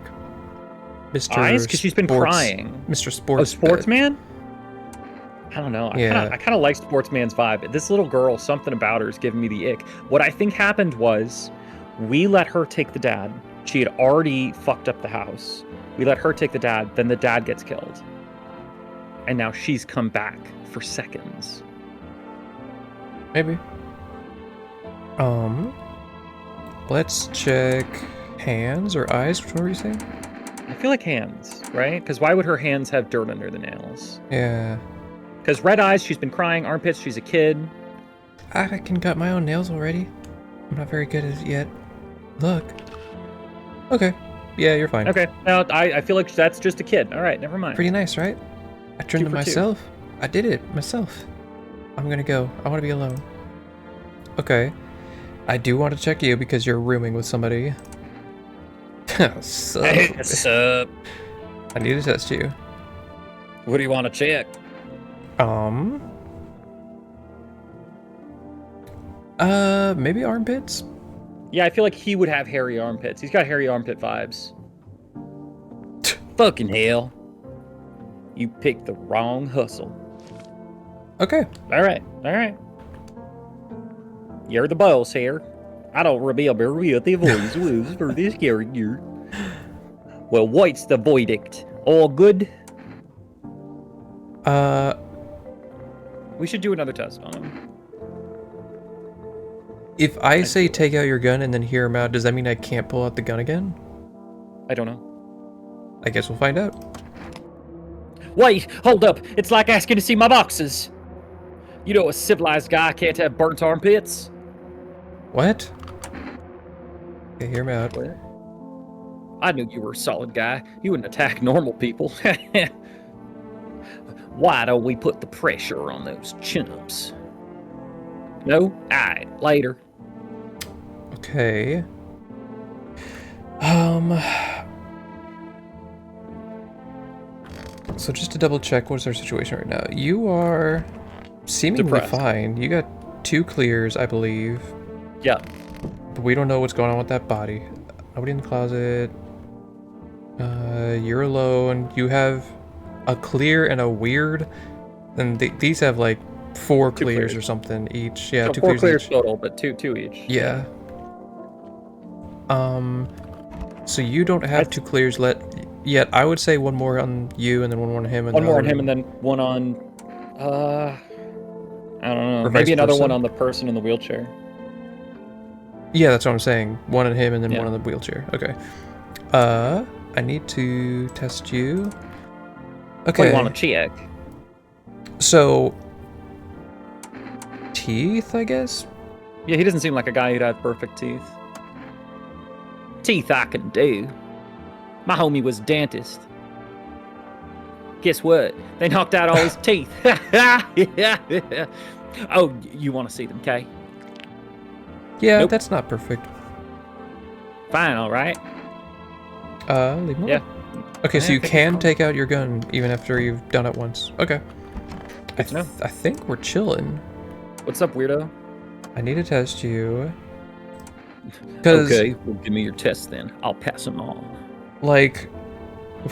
Mr. Eyes, because she's been crying. Mr. Sports. Sportsman? I don't know. Yeah. I kind of like Sportsman's vibe. This little girl, something about her is giving me the ick. What I think happened was we let her take the dad. She had already fucked up the house. We let her take the dad, then the dad gets killed. And now she's come back for seconds. Maybe. Let's check hands or eyes. Which one were you saying? I feel like hands, right? Because why would her hands have dirt under the nails? Yeah. Because red eyes, she's been crying. Armpits, she's a kid. I can cut my own nails already. I'm not very good at it yet. Look. Okay. Yeah, you're fine. Okay. Now, I feel like that's just a kid. All right, never mind. Pretty nice, right? I trimmed 2 it for 2. myself. I did it myself. I'm gonna go. I want to be alone. Okay. I do want to check you because you're rooming with somebody. So, What's up? I need to test you. What do you want to check? Maybe armpits? Yeah, I feel like he would have hairy armpits. He's got hairy armpit vibes. Fucking hell. You picked the wrong hustle. Okay. All right. You're the boss here. I don't remember what the voice was for this character. Well, what's the verdict? All good? We should do another test on him. If I say take out your gun and then hear him out, does that mean I can't pull out the gun again? I don't know. I guess we'll find out. Wait, hold up. It's like asking to see my boxes. You know a civilized guy can't have burnt armpits? What? Okay, hear me out. I knew you were a solid guy. You wouldn't attack normal people. Why don't we put the pressure on those chin-ups? No? Alright, later. Okay. So just to double check, what's our situation right now? You are seemingly Depressed. fine. You got 2 clears, I believe. Yeah. But we don't know what's going on with that body. Nobody in the closet. You're alone. You have a clear and a weird. And these have like 4 2 clears clears. or something each. Yeah, So 2 4 clears clears each. total, but two each. Yeah. So you don't have 2 clears yet. I would say one more on you and then one more on him and One the more other on him and then one on, I don't know. Or Maybe vice another versa? one on the person in the wheelchair. Yeah, that's what I'm saying. One on him and then Yeah. one on the wheelchair. Okay. I need to test you. What Okay. do you want to check? So teeth, I guess? Yeah, he doesn't seem like a guy who'd have perfect teeth. Teeth I can do. My homie was a dentist. Guess what? They knocked out all his teeth. Oh, you want to see them, Kay? Yeah, Nope. that's not perfect. Fine, all right. Leave him Yeah. alone. Okay, so Yeah, you I think can it's take out your gun even after you've done it once. Okay. Good to know. I think we're chilling. What's up, weirdo? I need to test you. Because, Okay, well, give me your test then. I'll pass them all. like,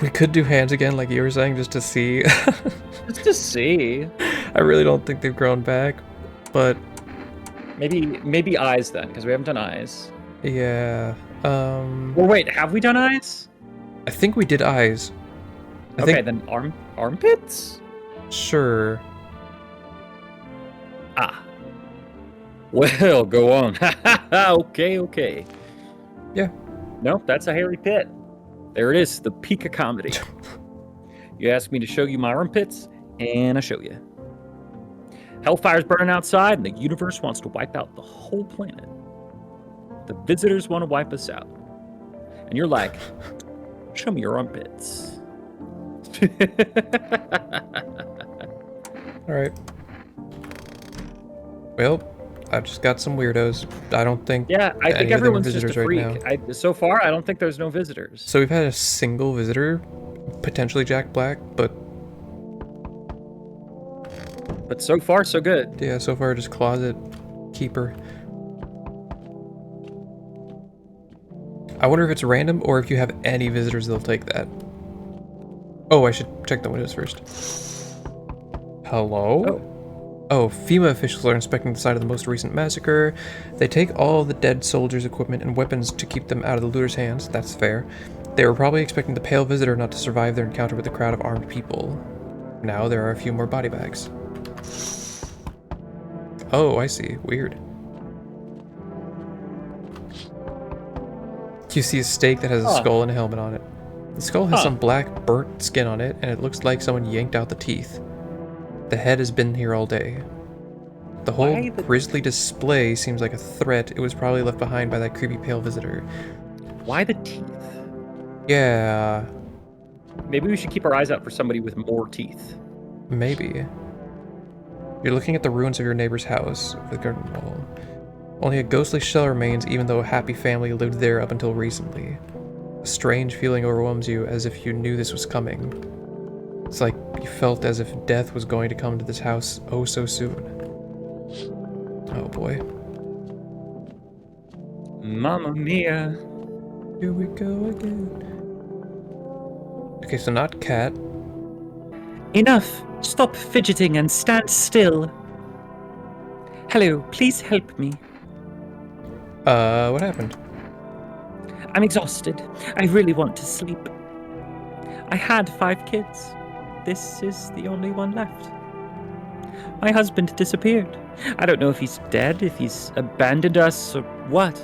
we could do hands again, like you were saying, just to see. Just to see. I really don't think they've grown back, but Maybe eyes then, because we haven't done eyes. yeah. Well, wait, have we done eyes? I think we did eyes. I Okay, think, then armpits? sure. Ah. Well, go on. Okay. Yeah. No, that's a hairy pit. There it is, the peak of comedy. You asked me to show you my armpits, and I show you. Hellfire's burning outside, and the universe wants to wipe out the whole planet. The visitors want to wipe us out. And you're like, show me your armpits. All right. Well, I've just got some weirdos. I don't think. Yeah, I any think of them are everyone's just a visitors right freak. now. So far, I don't think there's no visitors. So we've had a single visitor, potentially Jack Black, but But so far, so good. yeah, so far just closet keeper. I wonder if it's random or if you have any visitors, they'll take that. Oh, I should check the windows first. Hello? Oh, FEMA officials are inspecting the site of the most recent massacre. They take all the dead soldiers' equipment and weapons to keep them out of the looters' hands. That's fair. They were probably expecting the pale visitor not to survive their encounter with a crowd of armed people. Now there are a few more body bags. Oh, I see. Weird. You see a stake that has a skull and a helmet on it. The skull has some black, burnt skin on it, and it looks like someone yanked out the teeth. The head has been here all day. The whole grisly display seems like a threat. It was probably left behind by that creepy pale visitor. Why the teeth? Yeah, Maybe we should keep our eyes out for somebody with more teeth. maybe. You're looking at the ruins of your neighbor's house, the garden wall. Only a ghostly shell remains, even though a happy family lived there up until recently. A strange feeling overwhelms you, as if you knew this was coming. It's like you felt as if death was going to come to this house oh so soon. Oh boy. Mamma mia. Here we go again. Okay, so not cat. Enough! Stop fidgeting and stand still. Hello, please help me. What happened? I'm exhausted. I really want to sleep. I had 5 kids. This is the only one left. My husband disappeared. I don't know if he's dead, if he's abandoned us, or what.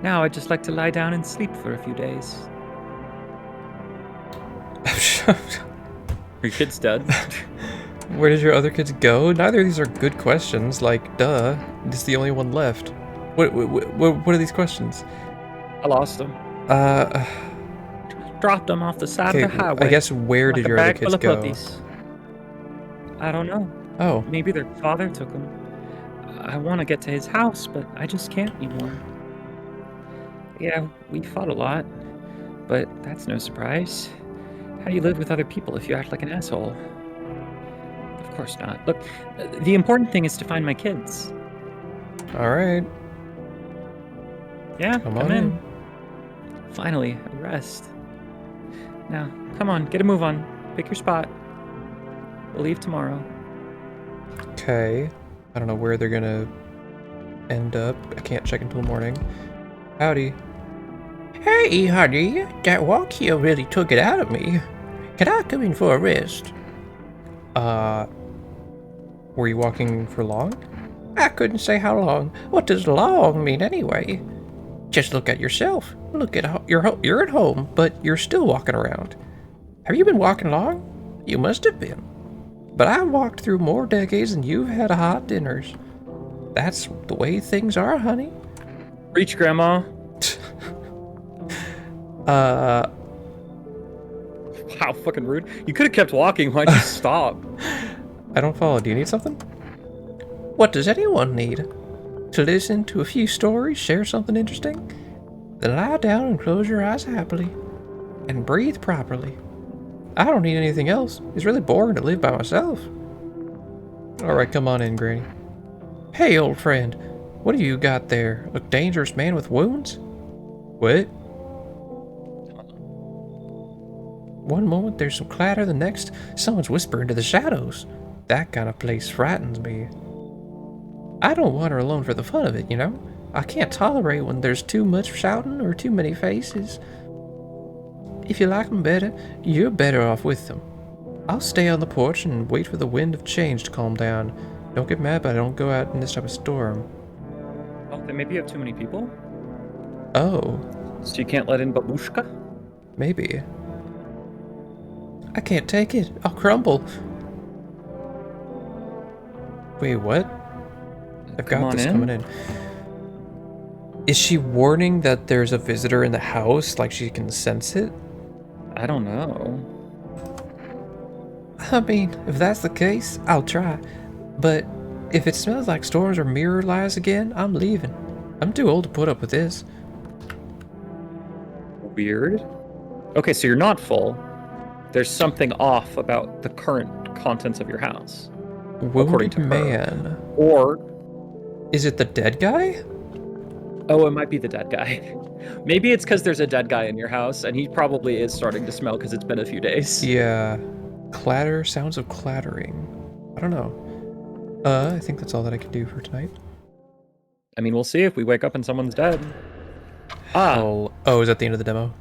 Now I'd just like to lie down and sleep for a few days. Are your kids dead? Where did your other kids go? Neither of these are good questions. Like, duh. This is the only one left. What are these questions? I lost them. Dropped them off the side Okay, of the highway. I guess where like did a your other bag kids full of go? puppies. I don't know. Oh, Maybe their father took them. I want to get to his house, but I just can't anymore. Yeah, we fought a lot, but that's no surprise. How do you live with other people if you act like an asshole? Of course not. Look, the important thing is to find my kids. All right, Yeah, come come on in. in. Finally, a rest. Now, come on, get a move on. Pick your spot. We'll leave tomorrow. Okay. I don't know where they're gonna end up. I can't check until morning. Howdy. Hey, honey, that walk here really took it out of me. Can I come in for a rest? Were you walking for long? I couldn't say how long. What does long mean anyway? Just look at yourself. Look at you're at home, but you're still walking around. Have you been walking long? You must have been. But I walked through more decades than you've had hot dinners. That's the way things are, honey. Reach, Grandma. Wow, fucking rude. You could have kept walking. Why'd you stop? I don't follow. Do you need something? What does anyone need? To listen to a few stories, share something interesting? Then lie down and close your eyes happily. And breathe properly. I don't need anything else. It's really boring to live by myself. Alright, come on in, Granny. Hey, old friend. What do you got there? A dangerous man with wounds? What? One moment there's some clatter, the next someone's whispering to the shadows. That kind of place frightens me. I don't wander alone for the fun of it, you know? I can't tolerate when there's too much shouting or too many faces. If you like them better, you're better off with them. I'll stay on the porch and wait for the wind of change to calm down. Don't get mad, but I don't go out in this type of storm. Oh, then maybe you have too many people? Oh, So you can't let in Babushka? maybe. I can't take it. I'll crumble. Wait, what? I've Come got on this in. coming in. Is she warning that there's a visitor in the house, like she can sense it? I don't know. I mean, if that's the case, I'll try. But if it smells like storms or mirror lies again, I'm leaving. I'm too old to put up with this. Weird. Okay, so you're not full. There's something off about the current contents of your house. According Wounded to her. man. Or, Is it the dead guy? oh, it might be the dead guy. Maybe it's because there's a dead guy in your house, and he probably is starting to smell because it's been a few days. Yeah. Clatter, sounds of clattering. I don't know. I think that's all that I can do for tonight. I mean, we'll see if we wake up and someone's dead. Ah, Oh, is that the end of the demo?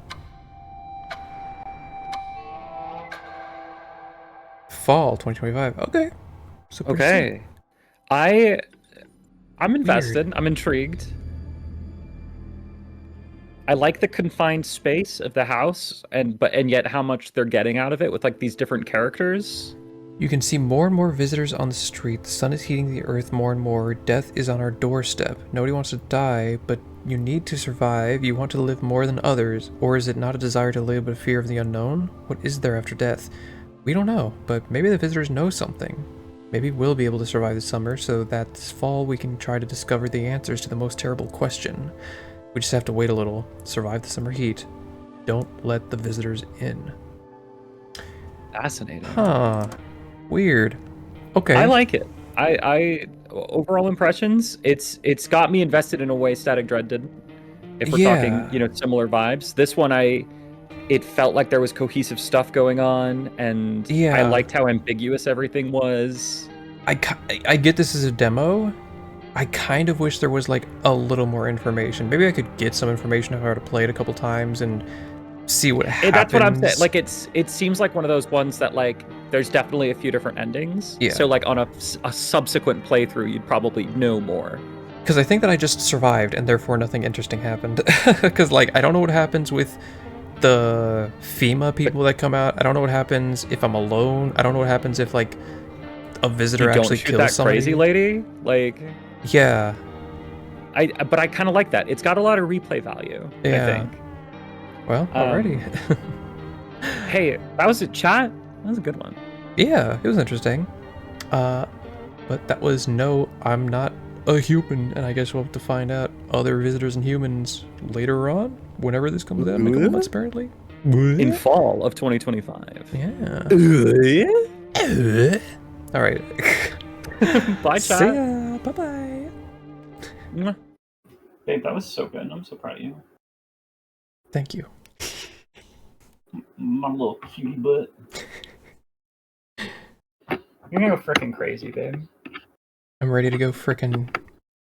Fall 2025. Okay. So pretty soon. okay. I'm invested. I'm intrigued. I like the confined space of the house, and yet how much they're getting out of it with like these different characters. You can see more and more visitors on the street. The sun is heating the earth more and more. Death is on our doorstep. Nobody wants to die, but you need to survive. You want to live more than others. Or is it not a desire to live, but a fear of the unknown? What is there after death? We don't know, but maybe the visitors know something. Maybe we'll be able to survive the summer, so that this fall we can try to discover the answers to the most terrible question. We just have to wait a little, survive the summer heat. Don't let the visitors in. Fascinating. Huh. Weird. Okay. I like it. I overall impressions, it's got me invested in a way Static Dread did. If we're Yeah. talking, similar vibes. This one it felt like there was cohesive stuff going on, and Yeah. I liked how ambiguous everything was. I get this as a demo. I kind of wish there was like a little more information. Maybe I could get some information if I were to play it a couple times and see what happens. That's what I'm saying. Like it seems like one of those ones that like there's definitely a few different endings. Yeah. So like on a subsequent playthrough, you'd probably know more. Because I think that I just survived and therefore nothing interesting happened. Because like I don't know what happens with the FEMA people that come out. I don't know what happens if I'm alone. I don't know what happens if like a visitor You don't actually shoot kills that somebody. crazy lady. Like Yeah. but I kind of like that. It's got a lot of replay value. Yeah. I think. Well, alrighty. Hey, that was a chat. That was a good one. Yeah, it was interesting. But that was no, I'm not a human. And I guess we'll have to find out other visitors and humans later on, whenever this comes out in a couple months, apparently. In fall of 2025. Yeah. All right. Bye, See chat. ya. Bye-bye. Mwah. Babe, that was so good. I'm so proud of you. Thank you. My little cutie butt. You're gonna go freaking crazy, babe. I'm ready to go frickin'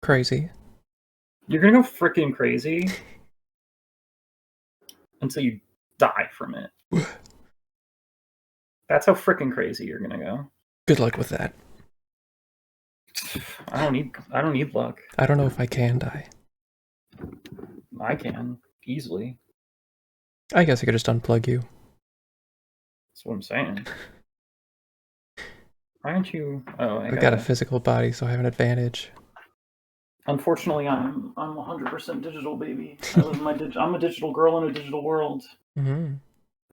crazy. You're gonna go freaking crazy until you die from it. That's how freaking crazy you're gonna go. Good luck with that. I don't need luck. I don't know if I can die. I can easily. I guess I could just unplug you. That's what I'm saying. Why aren't you? Oh, I've got a physical body, so I have an advantage. Unfortunately, I'm 100% digital, baby. I'm a digital girl in a digital world. Mm-hmm.